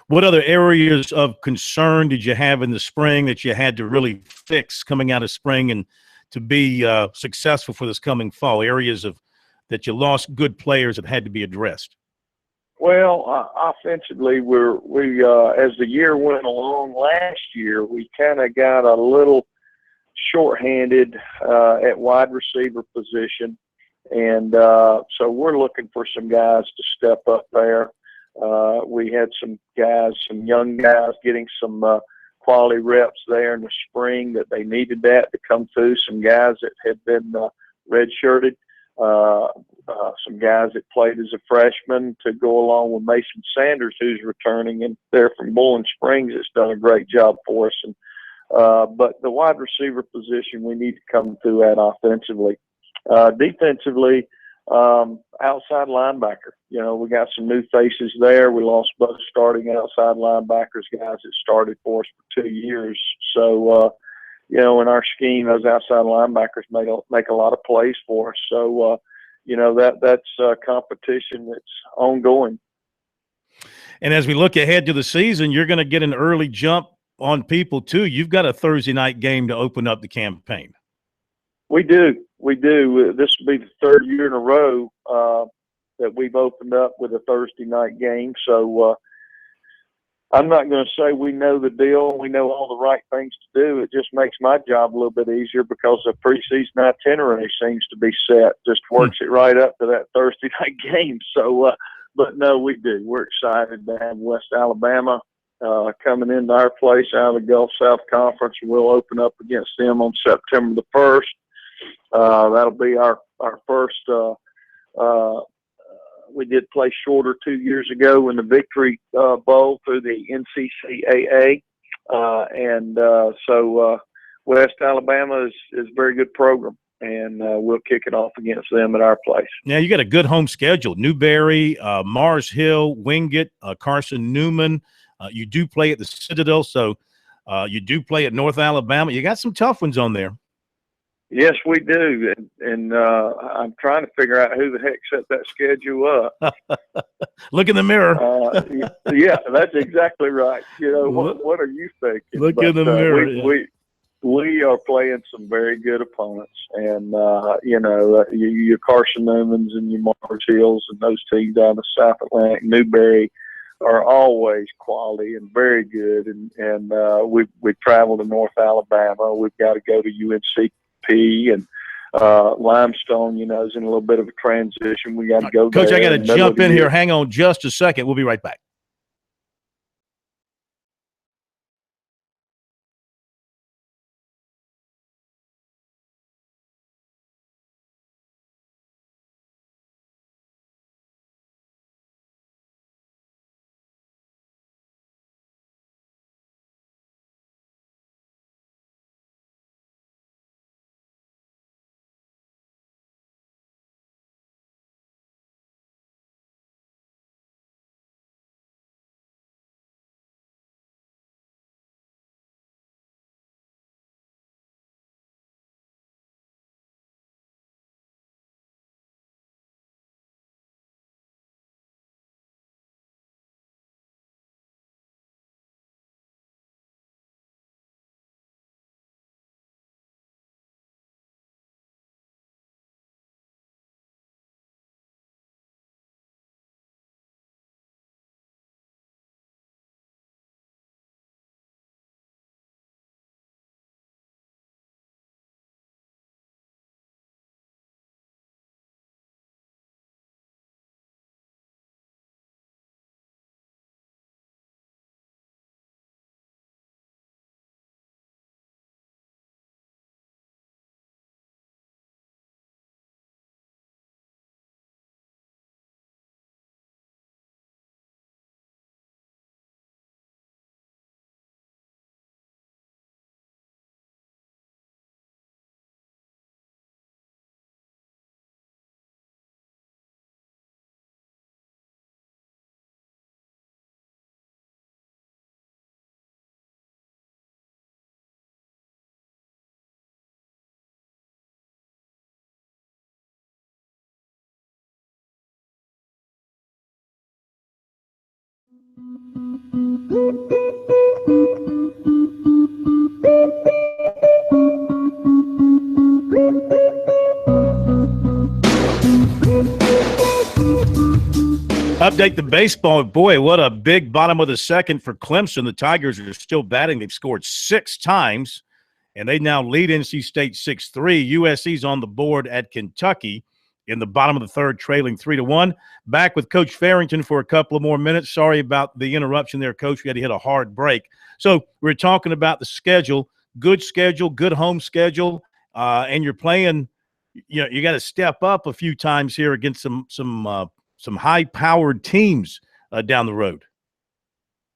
What other areas of concern did you have in the spring that you had to really fix coming out of spring and to be successful for this coming fall? Areas that you lost good players that had to be addressed? Well, offensively, we as the year went along last year, we kind of got a little shorthanded at wide receiver position. And so we're looking for some guys to step up there. We had some young guys getting some quality reps there in the spring that they needed that to come through. Some guys that had been redshirted, some guys that played as a freshman to go along with Mason Sanders, who's returning, and they're from Bowling Springs. It's done a great job for us. And but the wide receiver position, we need to come through that offensively. Defensively, outside linebacker, we got some new faces there. We lost both starting outside linebackers, guys that started for us for 2 years. So, in our scheme, those outside linebackers make a lot of plays for us. So, that's competition that's ongoing. And as we look ahead to the season, you're going to get an early jump on people too. You've got a Thursday night game to open up the campaign. We do. This will be the third year in a row that we've opened up with a Thursday night game. So I'm not going to say we know the deal. We know all the right things to do. It just makes my job a little bit easier because the preseason itinerary seems to be set. Just works it right up to that Thursday night game. So, but no, we do. We're excited to have West Alabama coming into our place out of the Gulf South Conference. We'll open up against them on September the 1st. That'll be our first. We did play shorter 2 years ago in the Victory Bowl through the NCCAA, and so West Alabama is a very good program, and we'll kick it off against them at our place. Now you got a good home schedule: Newberry, Mars Hill, Wingate, Carson Newman. You do play at the Citadel, so you do play at North Alabama. You got some tough ones on there. Yes, we do, and I'm trying to figure out who the heck set that schedule up. Look in the mirror. Yeah, that's exactly right. What are you thinking? Look in the mirror. We are playing some very good opponents, and your Carson Newmans and your Mars Hills and those teams out of the South Atlantic, Newberry, are always quality and very good. And we travel to North Alabama. We've got to go to UNC. And Limestone, is in a little bit of a transition. We got to go. Coach, there I got to jump in here. Hang on just a second. We'll be right back. Update the baseball. Boy, what a big bottom of the second for Clemson. The Tigers are still batting. They've scored 6 times, and they now lead NC State 6-3. USC's on the board at Kentucky in the bottom of the third, trailing 3-1. Back with Coach Farrington for a couple of more minutes. Sorry about the interruption there, Coach. We had to hit a hard break. So we're talking about the schedule, good home schedule, and you're playing. You know, you got to step up a few times here against some high-powered teams down the road.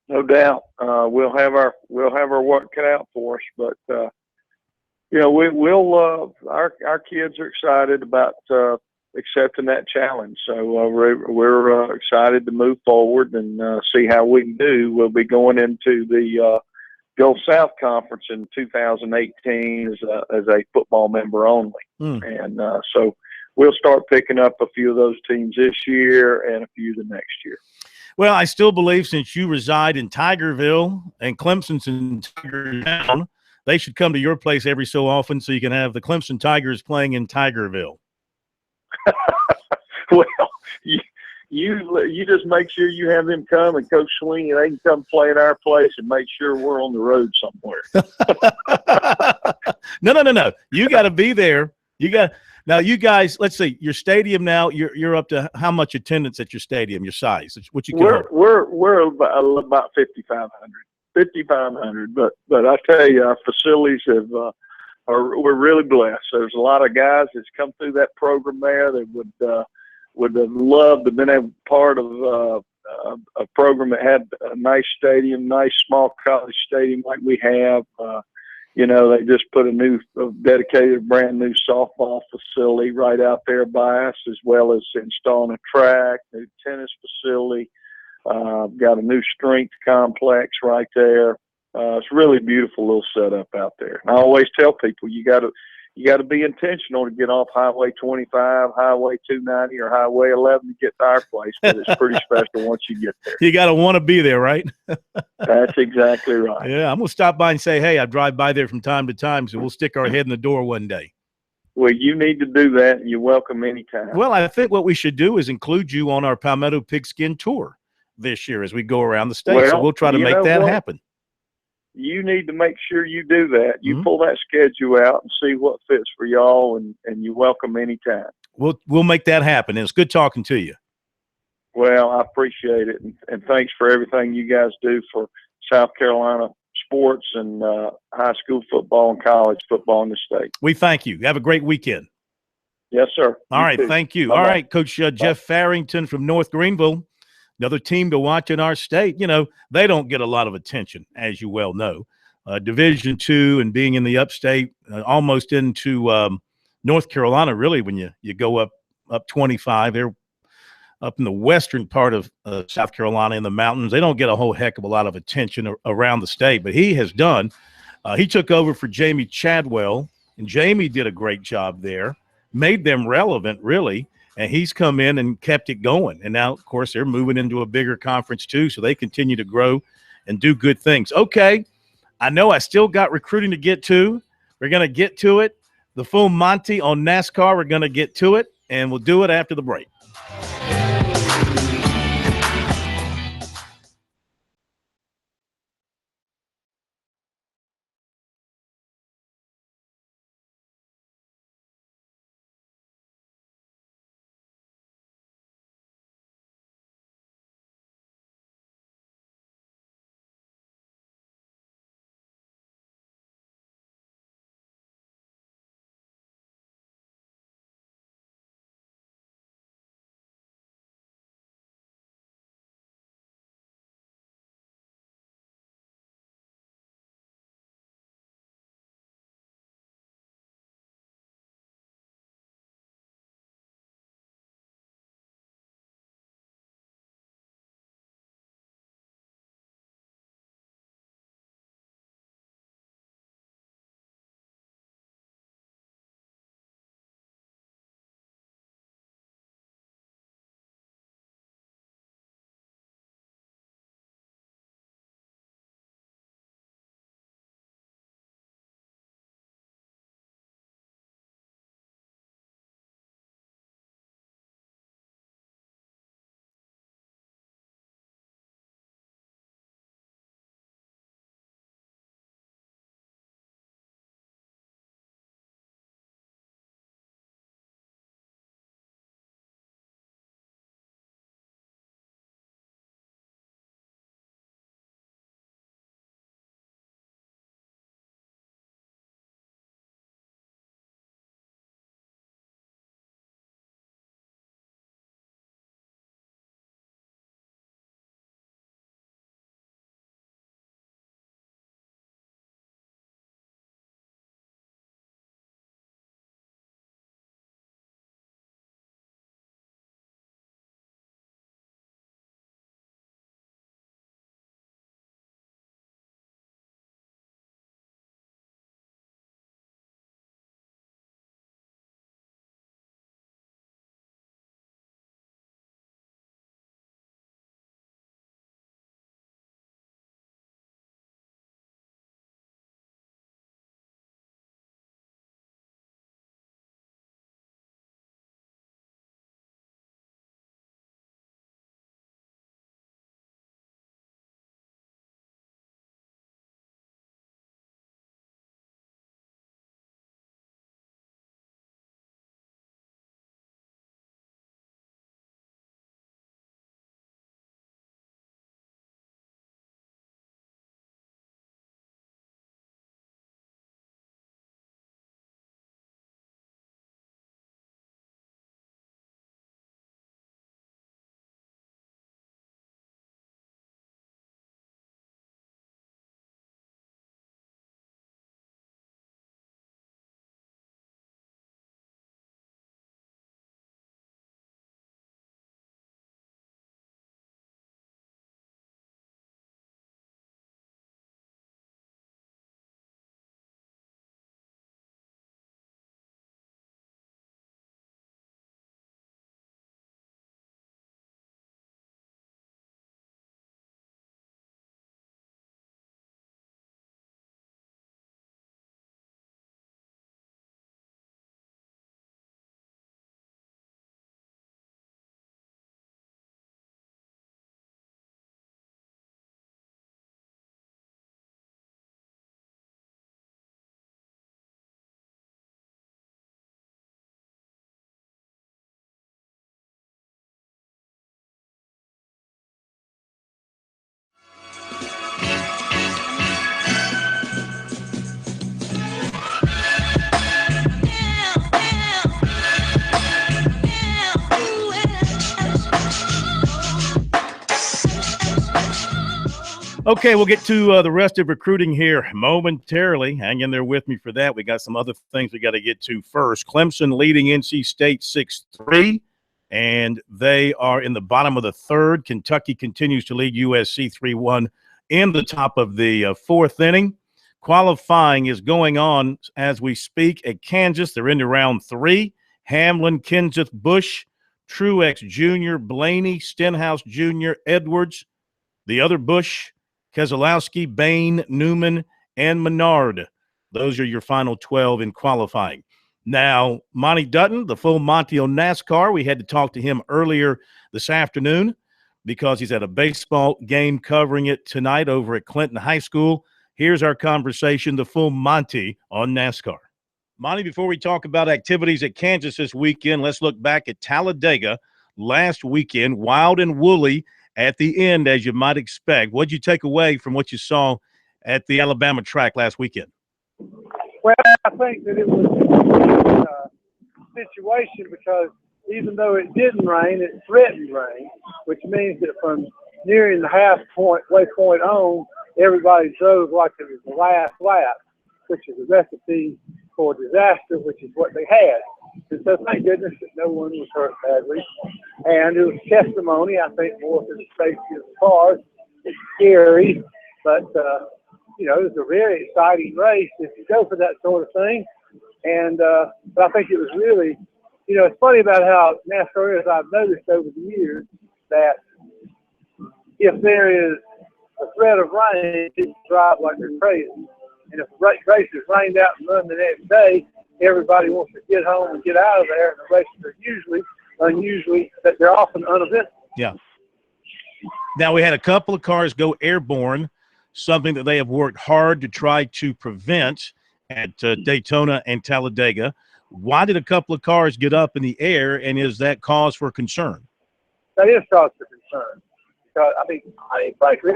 No doubt, we'll have our work cut out for us. But you know, our kids are excited about accepting that challenge. So we're excited to move forward and see how we can do. We'll be going into the Gulf South Conference in 2018 as a football member only, and so we'll start picking up a few of those teams this year and a few the next year. Well, I still believe since you reside in Tigerville and Clemson's in Tiger Town, they should come to your place every so often so you can have the Clemson Tigers playing in Tigerville. Well, you just make sure you have them come, and Coach Sweeney, they can come play at our place and make sure we're on the road somewhere. No. You got to be there. Now, you guys, let's see, your stadium now, you're up to how much attendance at your stadium, your size? What you can We're about 5,500, but I tell you, our facilities we're really blessed. There's a lot of guys that's come through that program there that would have loved to have been a part of a program that had a nice stadium, nice small college stadium like we have. You know, they just put a dedicated, brand new softball facility right out there by us, as well as installing a track, new tennis facility. Got a new strength complex right there. It's really beautiful little setup out there. And I always tell people you got to be intentional to get off Highway 25, Highway 290, or Highway 11 to get to our place, but it's pretty special once you get there. You got to want to be there, right? That's exactly right. Yeah, I'm going to stop by and say, hey, I drive by there from time to time, so we'll stick our head in the door one day. Well, you need to do that, and you're welcome anytime. Well, I think what we should do is include you on our Palmetto Pigskin Tour this year as we go around the state. So we'll try to make that happen. You need to make sure you do that. You pull that schedule out and see what fits for y'all, and you're welcome anytime. We'll make that happen. It's good talking to you. Well, I appreciate it, and thanks for everything you guys do for South Carolina sports and high school football and college football in the state. We thank you. Have a great weekend. Yes, sir. All right, thank you. Bye-bye. All right, Coach Jeff Farrington from North Greenville. Another team to watch in our state. You know, they don't get a lot of attention, as you well know. Division II and being in the upstate, almost into North Carolina, really, when you go up 25. They're up in the western part of South Carolina in the mountains. They don't get a whole heck of a lot of attention around the state, but he has done. He took over for Jamie Chadwell, and Jamie did a great job there, made them relevant, really. And he's come in and kept it going. And now, of course, they're moving into a bigger conference too, so they continue to grow and do good things. Okay, I know I still got recruiting to get to. We're going to get to it. The full Monty on NASCAR, we're going to get to it, and we'll do it after the break. Okay, we'll get to the rest of recruiting here momentarily. Hang in there with me for that. We got some other things we got to get to first. Clemson leading NC State 6-3, and they are in the bottom of the third. Kentucky continues to lead USC 3-1 in the top of the fourth inning. Qualifying is going on as we speak at Kansas. They're into round 3. Hamlin, Kenseth, Bush, Truex Jr., Blaney, Stenhouse Jr., Edwards, the other Bush, Keselowski, Bain, Newman, and Menard. Those are your final 12 in qualifying. Now, Monty Dutton, the full Monty on NASCAR, we had to talk to him earlier this afternoon because he's at a baseball game covering it tonight over at Clinton High School. Here's our conversation, the full Monty on NASCAR. Monty, before we talk about activities at Kansas this weekend, let's look back at Talladega last weekend. Wild and woolly at the end, as you might expect. What'd you take away from what you saw at the Alabama track last weekend? Well, I think that it was a situation because even though it didn't rain, it threatened rain, which means that from nearing the waypoint on, everybody drove like it was the last lap, which is a recipe for disaster, which is what they had. And so thank goodness that no one was hurt badly. And it was testimony, I think, more to the safety of the cars. It's scary, but, it was a very exciting race if you go for that sort of thing. And but I think it was really, it's funny about how NASCAR is. I've noticed over the years that if there is a threat of rain, people drive like they're crazy. And if the race is rained out and run the next day, everybody wants to get home and get out of there. And the races are unusually, that they're often uneventful. Yeah. Now, we had a couple of cars go airborne, something that they have worked hard to try to prevent at Daytona and Talladega. Why did a couple of cars get up in the air, and is that cause for concern? That is cause for concern. Because, frankly,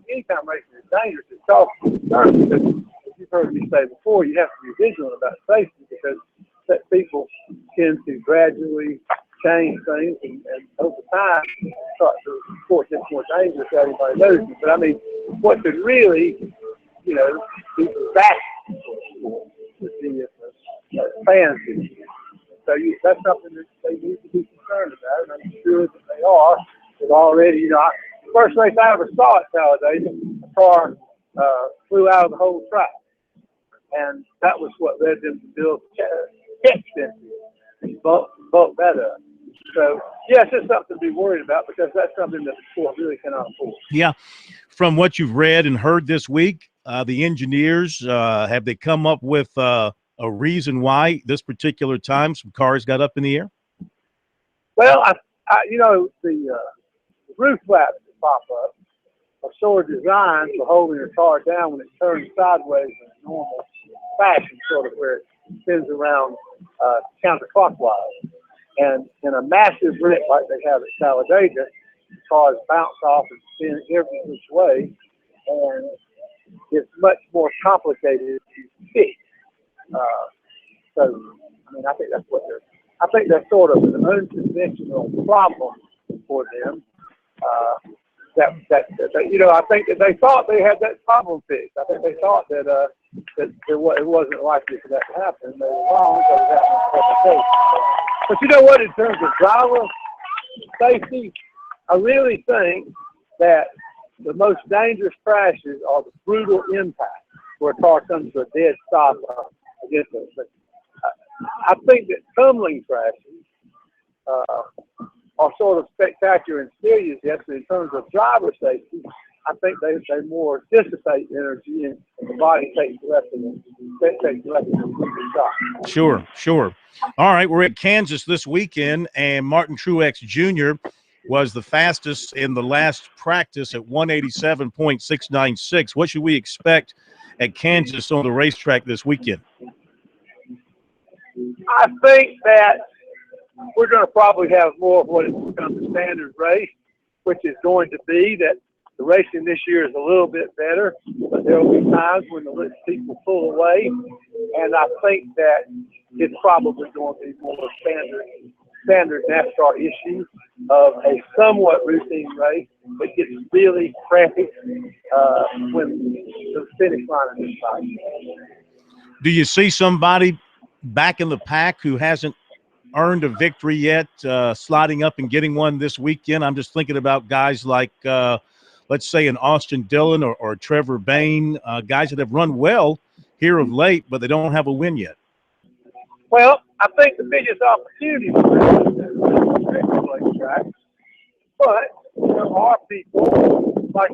anytime racing is dangerous, it's cause for concern because, as you've heard me say before, you have to be vigilant about safety because that people tend to gradually change things and over time start to report this more dangerous than everybody knows. But what could really, be back would be if fans do. So that's something that they need to be concerned about, and I'm sure that they are. They've already, the first race I ever saw at Talladega, a car flew out of the whole track. And that was what led them to build catch fences and bulk that up. So, yes, it's something to be worried about because that's something that the sport really cannot afford. Yeah. From what you've read and heard this week, the engineers, have they come up with a reason why this particular time some cars got up in the air? Well, the roof flaps that pop up are sort of designed for holding your car down when it turns sideways in a normal fashion, sort of where it spins around counterclockwise. And in a massive wreck like they have at Talladega, cars bounce off and spin every which way, and it's much more complicated to fix. I think that's what I think that's sort of an unconventional problem for them. I think that they thought they had that problem fixed. I think they thought that it wasn't likely for that to happen. They were wrong because it happened. But you know what? In terms of driver safety, I really think that the most dangerous crashes are the brutal impact where a car comes to a dead stop against us. I think that tumbling crashes are sort of spectacular and serious, yes, but in terms of driver safety, I think they more dissipate energy and the body takes less of the shock. Sure. All right, we're at Kansas this weekend, and Martin Truex Jr. was the fastest in the last practice at 187.696. What should we expect at Kansas on the racetrack this weekend? I think that we're going to probably have more of what has become the standard race, which is going to be that the racing this year is a little bit better, but there will be times when the people pull away, and I think that it's probably going to be more standard NASCAR issues. of a somewhat routine race, but gets really crappy when the finish line is tight. Do you see somebody back in the pack who hasn't earned a victory yet, sliding up and getting one this weekend? I'm just thinking about guys like, let's say, an Austin Dillon or Trevor Bayne, guys that have run well here of late, but they don't have a win yet. Well, I think the biggest opportunity for them is the track. But there are people like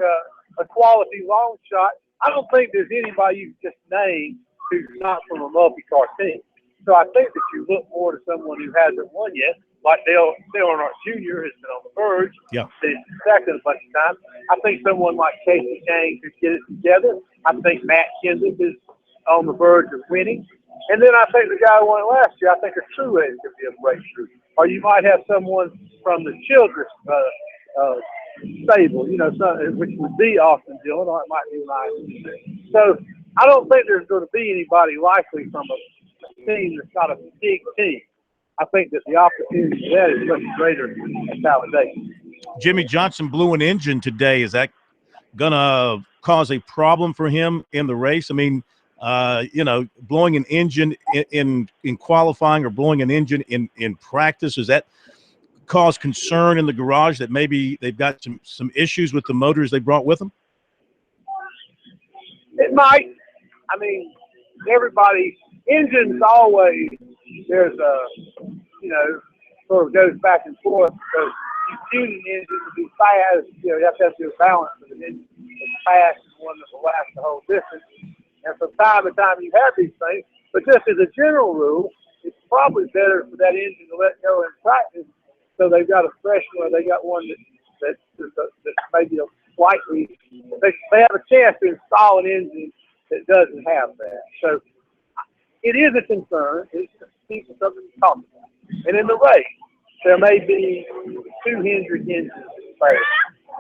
a quality long shot. I don't think there's anybody you just named who's not from a multi-car team. So I think that you look more to someone who hasn't won yet, like Dale Earnhardt Jr. has been on the verge. Yeah. He's second a bunch of times. I think someone like Casey Kane could get it together. I think Matt Kenseth is on the verge of winning. And then I think the guy who won last year, I think a Truex could be a breakthrough. Or you might have someone from the Childress stable, which would be Austin Dillon, or it might be Ryan. So I don't think there's going to be anybody likely from a team that's not a big team. I think that the opportunity for that is much greater at Talladega. Jimmy Johnson blew an engine today. Is that going to cause a problem for him in the race? I mean, blowing an engine in qualifying or blowing an engine in practice, does that cause concern in the garage that maybe they've got some issues with the motors they brought with them? It might. I mean, engines always, there's sort of goes back and forth because you tune an engine to be fast. You have to have a balance of an engine that's fast and one that will last the whole distance. And from time to time you have these things. But just as a general rule, it's probably better for that engine to let go in practice so they've got a fresh one or they got one that's maybe a slightly, they have a chance to install an engine that doesn't have that. So it is a concern. It's something to talk about. And in the race, there may be 2 Hendrick engines first.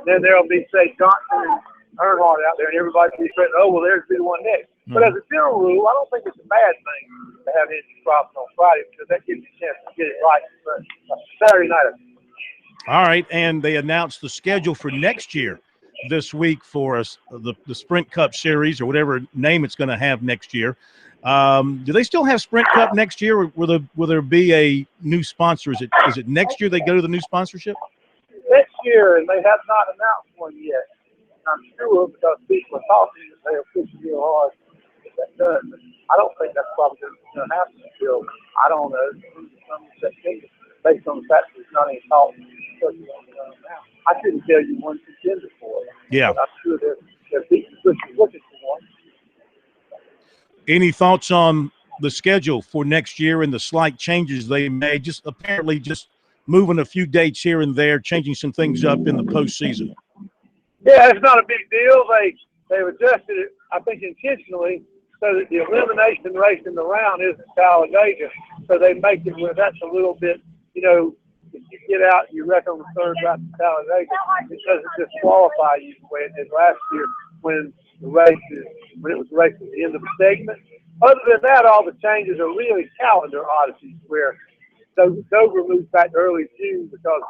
Then there'll be, say, Johnson and Earnhardt out there, and everybody will be saying, oh, well, there's the one next. Mm-hmm. But as a general rule, I don't think it's a bad thing to have engine problems on Friday because that gives you a chance to get it right for Saturday night. All right, and they announced the schedule for next year this week for us, the Sprint Cup Series or whatever name it's going to have next year. Do they still have Sprint Cup next year, or will there be a new sponsor? Is it next year they go to the new sponsorship? Next year, and they have not announced one yet. I'm sure because people are talking that they'll push real hard to get that done. But I don't think that's probably going to happen until, I don't know, September, based on the fact that there's not any talk. I couldn't tell you one contender for it. Yeah. But I'm sure they're looking for one. Any thoughts on the schedule for next year and the slight changes they made? Just apparently just moving a few dates here and there, changing some things up in the postseason. Yeah, it's not a big deal. They've adjusted it, I think, intentionally so that the elimination race in the round isn't Talladega. So they make it where that's a little bit, if you get out and you wreck on the third lap of Talladega, it doesn't disqualify you the way it did last year when it was raced at the end of the segment. Other than that, all the changes are really calendar oddities where Dover moves back to early June because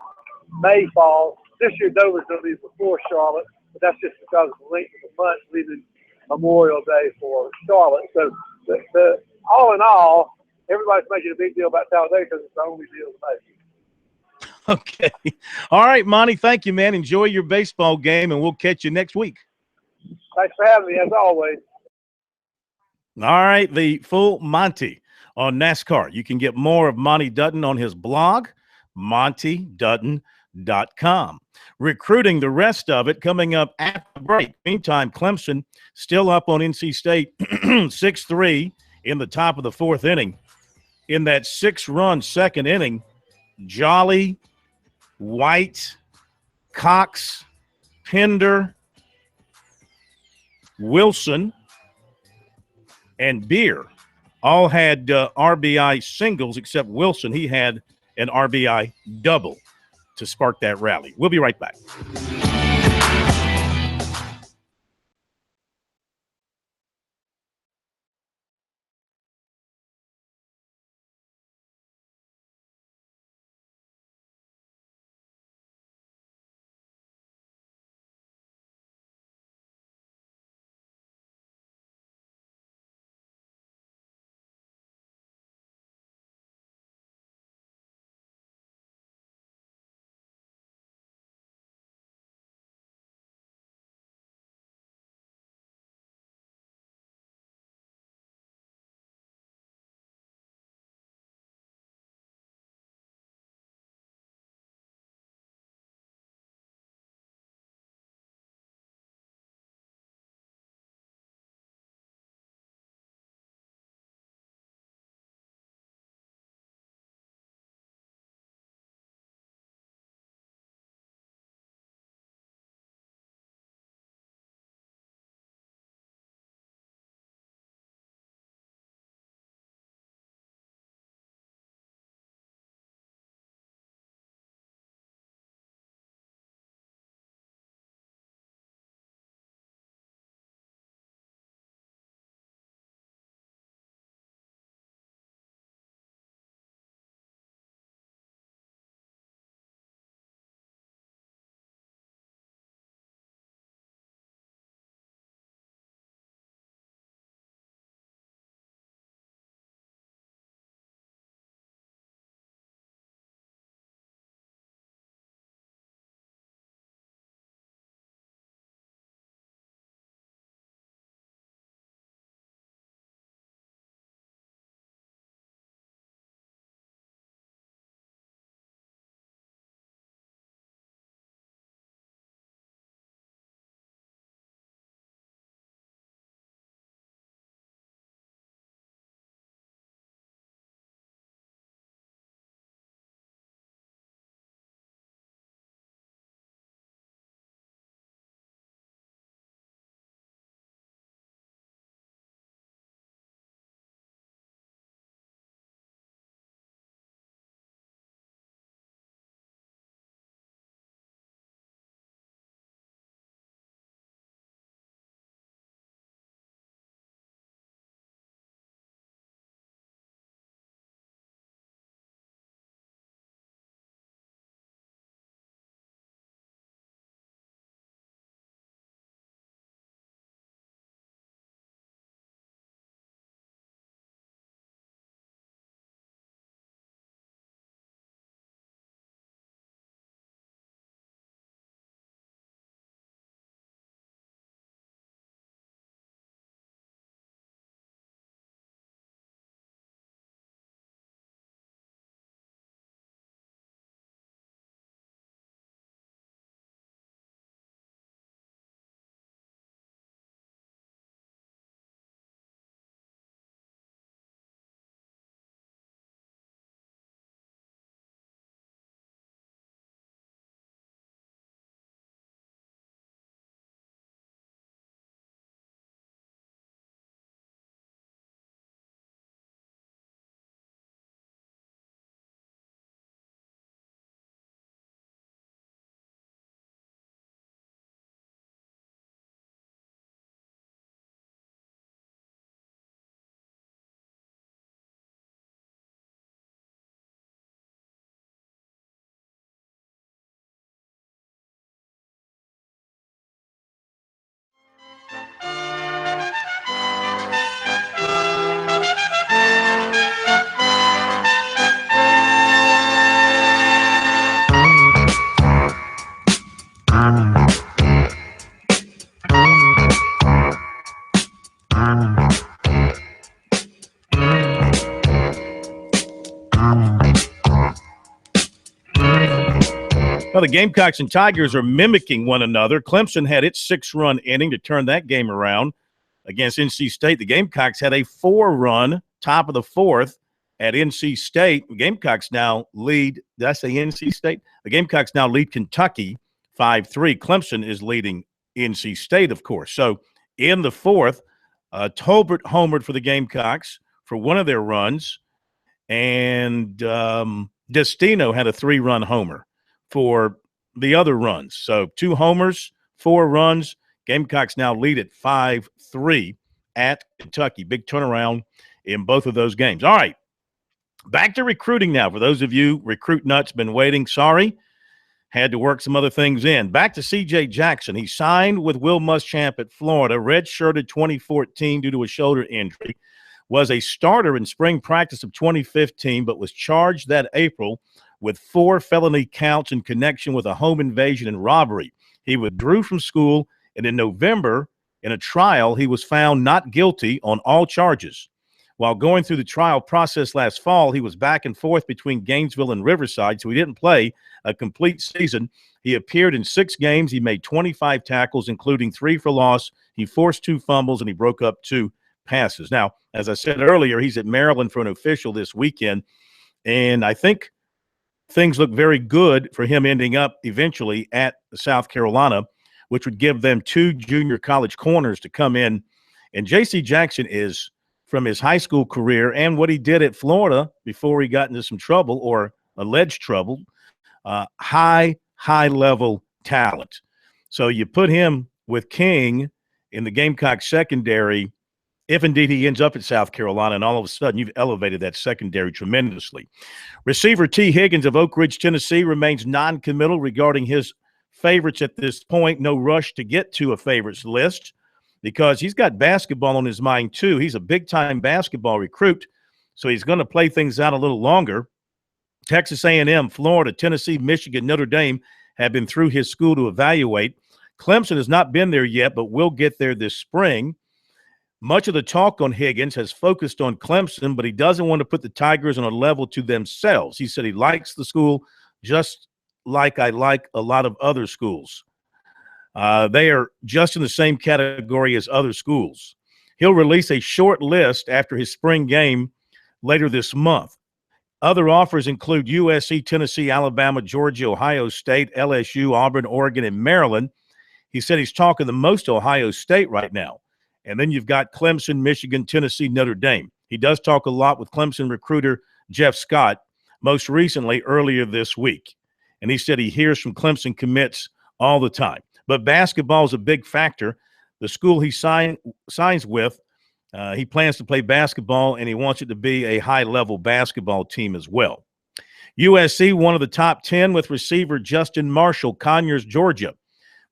May falls. This year Dover's going to be before Charlotte, but that's just because of the length of the month leaving Memorial Day for Charlotte. So all in all, everybody's making a big deal about Talladega because it's the only deal to make. Okay. All right, Monty, thank you, man. Enjoy your baseball game, and we'll catch you next week. Thanks for having me, as always. All right, the full Monty on NASCAR. You can get more of Monty Dutton on his blog, montydutton.com. Recruiting, the rest of it coming up at the break. Meantime, Clemson still up on NC State 6-3 in the top of the fourth inning. In that 6-run second inning, Jolly, White, Cox, Pender, Wilson, and Beer all had RBI singles, except Wilson. He had an RBI double to spark that rally. We'll be right back. Well, the Gamecocks and Tigers are mimicking one another. Clemson had its 6-run inning to turn that game around against NC State. The Gamecocks had a 4-run top of the 4th at NC State. The Gamecocks now lead. Did I say NC State? The Gamecocks now lead Kentucky 5-3. Clemson is leading NC State, of course. So in the 4th, Tolbert homered for the Gamecocks for one of their runs, and Destino had a 3-run homer for the other runs. So 2 homers, 4 runs. Gamecocks now lead at 5-3 at Kentucky. Big turnaround in both of those games. All right, back to recruiting now. For those of you recruit nuts been waiting, sorry, had to work some other things in. Back to C.J. Jackson. He signed with Will Muschamp at Florida, redshirted 2014 due to a shoulder injury, was a starter in spring practice of 2015, but was charged that April with 4 felony counts in connection with a home invasion and robbery. He withdrew from school, and in November, in a trial, he was found not guilty on all charges. While going through the trial process last fall, he was back and forth between Gainesville and Riverside, so he didn't play a complete season. He appeared in 6 games. He made 25 tackles, including 3 for loss. He forced 2 fumbles, and he broke up 2 passes. Now, as I said earlier, he's at Maryland for an official this weekend, and I think things look very good for him ending up eventually at South Carolina, which would give them 2 junior college corners to come in. And J.C. Jackson is, from his high school career and what he did at Florida before he got into some trouble or alleged trouble, high-level talent. So you put him with King in the Gamecock secondary, if indeed he ends up at South Carolina, and all of a sudden you've elevated that secondary tremendously. Receiver T. Higgins of Oak Ridge, Tennessee, remains non-committal regarding his favorites at this point. No rush to get to a favorites list because he's got basketball on his mind too. He's a big-time basketball recruit, so he's going to play things out a little longer. Texas A&M, Florida, Tennessee, Michigan, Notre Dame have been through his school to evaluate. Clemson has not been there yet, but will get there this spring. Much of the talk on Higgins has focused on Clemson, but he doesn't want to put the Tigers on a level to themselves. He said he likes the school just like I like a lot of other schools. They are just in the same category as other schools. He'll release a short list after his spring game later this month. Other offers include USC, Tennessee, Alabama, Georgia, Ohio State, LSU, Auburn, Oregon, and Maryland. He said he's talking the most to Ohio State right now. And then you've got Clemson, Michigan, Tennessee, Notre Dame. He does talk a lot with Clemson recruiter Jeff Scott, most recently earlier this week. And he said he hears from Clemson commits all the time. But basketball is a big factor. The school he signs with, he plans to play basketball, and he wants it to be a high-level basketball team as well. USC, one of the top 10 with receiver Justin Marshall, Conyers, Georgia.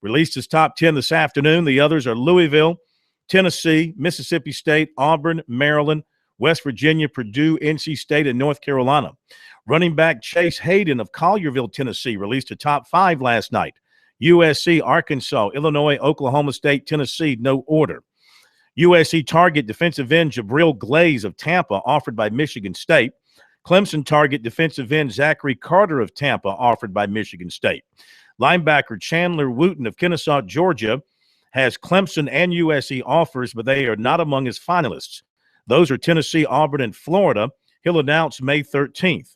Released his top 10 this afternoon. The others are Louisville, Tennessee, Mississippi State, Auburn, Maryland, West Virginia, Purdue, NC State, and North Carolina. Running back Chase Hayden of Collierville, Tennessee, released a top 5 last night. USC, Arkansas, Illinois, Oklahoma State, Tennessee, no order. USC target defensive end Jabril Glaze of Tampa, offered by Michigan State. Clemson target defensive end Zachary Carter of Tampa, offered by Michigan State. Linebacker Chandler Wooten of Kennesaw, Georgia, has Clemson and USC offers, but they are not among his finalists. Those are Tennessee, Auburn, and Florida. He'll announce May 13th.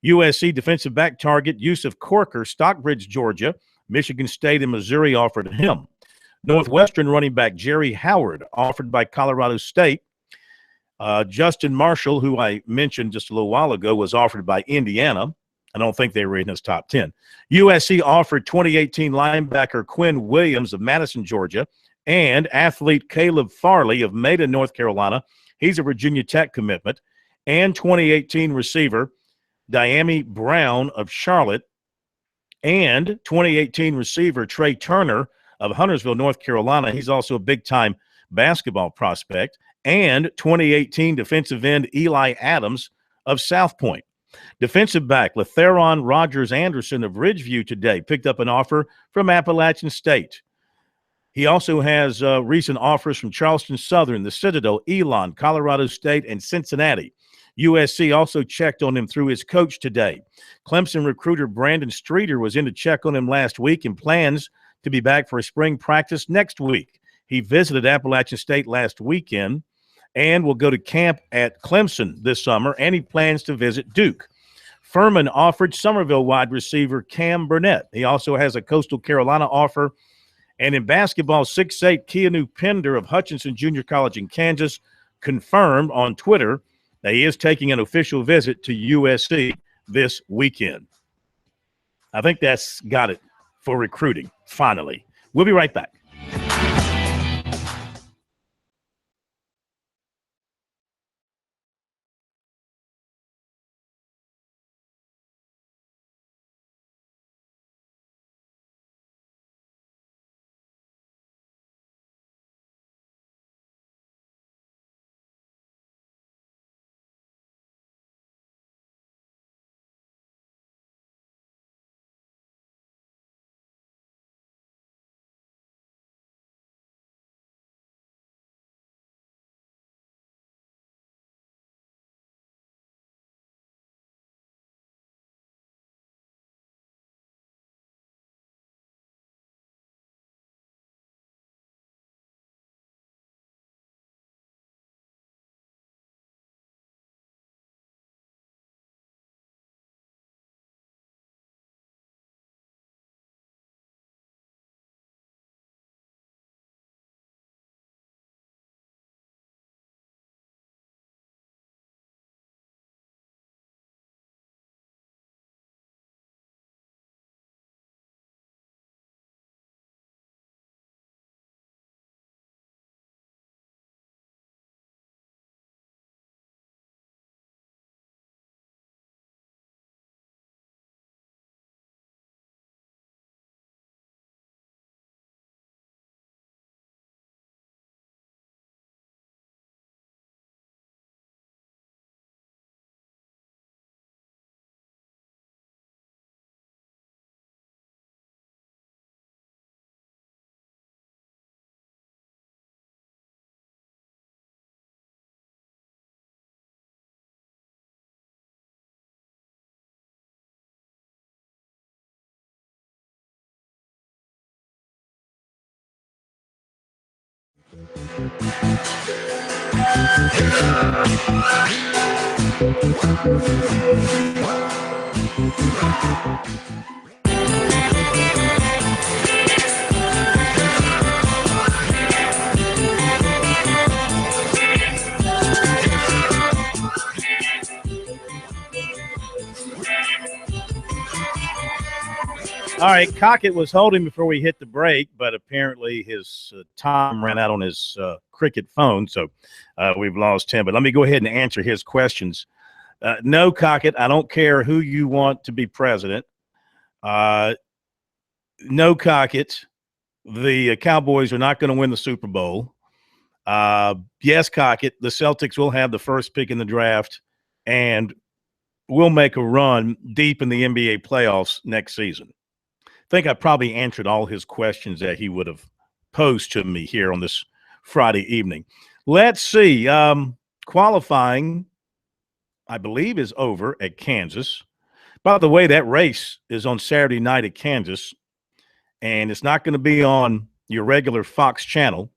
USC defensive back target Yusuf Corker, Stockbridge, Georgia. Michigan State and Missouri offered him. Northwestern running back Jerry Howard, offered by Colorado State. Justin Marshall, who I mentioned just a little while ago, was offered by Indiana. I don't think they were in his top 10. USC offered 2018 linebacker Quinn Williams of Madison, Georgia, and athlete Caleb Farley of Maiden, North Carolina. He's a Virginia Tech commitment. And 2018 receiver Diami Brown of Charlotte, and 2018 receiver Trey Turner of Huntersville, North Carolina. He's also a big-time basketball prospect. And 2018 defensive end Eli Adams of South Point. Defensive back Latheron Rogers Anderson of Ridgeview today picked up an offer from Appalachian State. He also has recent offers from Charleston Southern, the Citadel, Elon, Colorado State, and Cincinnati. USC also checked on him through his coach today. Clemson recruiter Brandon Streeter was in to check on him last week and plans to be back for a spring practice next week. He visited Appalachian State last weekend and will go to camp at Clemson this summer, and he plans to visit Duke. Furman offered Somerville wide receiver Cam Burnett. He also has a Coastal Carolina offer. And in basketball, 6'8" Keanu Pender of Hutchinson Junior College in Kansas confirmed on Twitter that he is taking an official visit to USC this weekend. I think that's got it for recruiting, finally. We'll be right back. All right, Cockett was holding before we hit the break, but apparently his time ran out on his Cricket phone, so we've lost him. But let me go ahead and answer his questions. No, Cockett, I don't care who you want to be president. No, Cockett, the Cowboys are not going to win the Super Bowl. Yes, Cockett, the Celtics will have the first pick in the draft, and we'll make a run deep in the NBA playoffs next season. I think I probably answered all his questions that he would have posed to me here on this Friday evening. Let's see. Qualifying, I believe, is over at Kansas. By the way, that race is on Saturday night at Kansas, and it's not going to be on your regular Fox channel.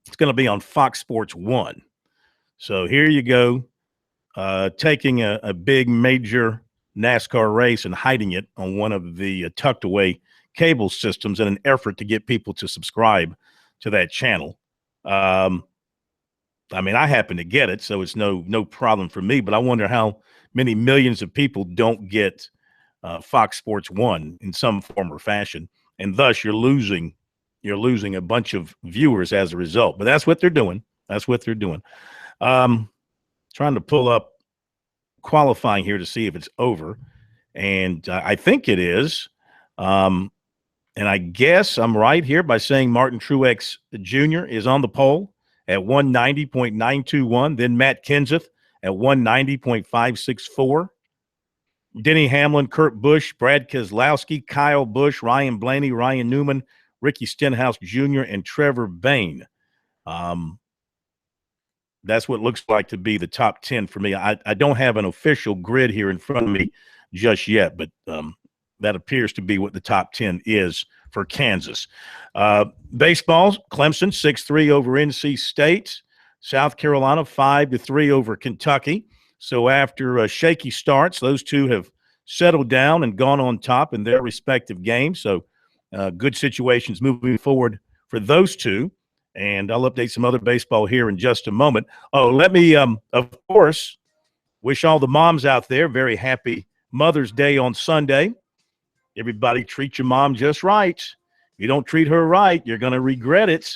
It's going to be on Fox Sports 1. So here you go, taking a big major NASCAR race and hiding it on one of the tucked away cable systems in an effort to get people to subscribe to that channel. I mean, I happen to get it, so it's no problem for me, but I wonder how many millions of people don't get Fox Sports 1 in some form or fashion, and thus you're losing a bunch of viewers as a result. But that's what they're doing. That's what they're doing. Trying to pull up qualifying here to see if it's over, and I think it is. And I guess I'm right here by saying Martin Truex Jr. is on the pole at 190.921, then Matt Kenseth at 190.564. Denny Hamlin, Kurt Busch, Brad Keselowski, Kyle Busch, Ryan Blaney, Ryan Newman, Ricky Stenhouse Jr., and Trevor Bayne. That's what looks like to be the top 10 for me. I don't have an official grid here in front of me just yet, but that appears to be what the top 10 is for Kansas. Baseball, Clemson 6-3 over NC State. South Carolina 5-3 over Kentucky. So after shaky starts, those two have settled down and gone on top in their respective games. So good situations moving forward for those two. And I'll update some other baseball here in just a moment. Oh, let me, of course, wish all the moms out there very happy Mother's Day on Sunday. Everybody treat your mom just right. If you don't treat her right, you're going to regret it.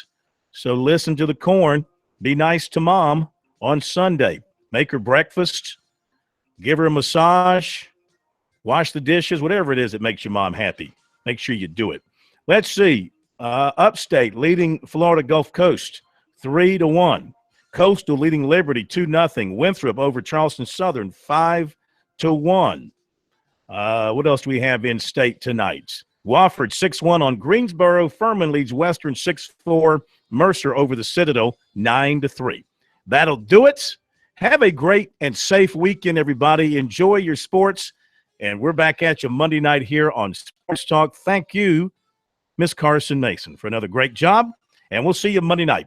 So listen to the corn. Be nice to mom on Sunday. Make her breakfast. Give her a massage. Wash the dishes, whatever it is that makes your mom happy. Make sure you do it. Let's see. Upstate leading Florida Gulf Coast 3-1. Coastal leading Liberty 2-0. Winthrop over Charleston Southern 5-1. What else do we have in state tonight? Wofford 6-1 on Greensboro. Furman leads Western 6-4. Mercer over the Citadel 9-3. That'll do it. Have a great and safe weekend, everybody. Enjoy your sports. And we're back at you Monday night here on Sports Talk. Thank you, Miss Carson Mason, for another great job. And we'll see you Monday night.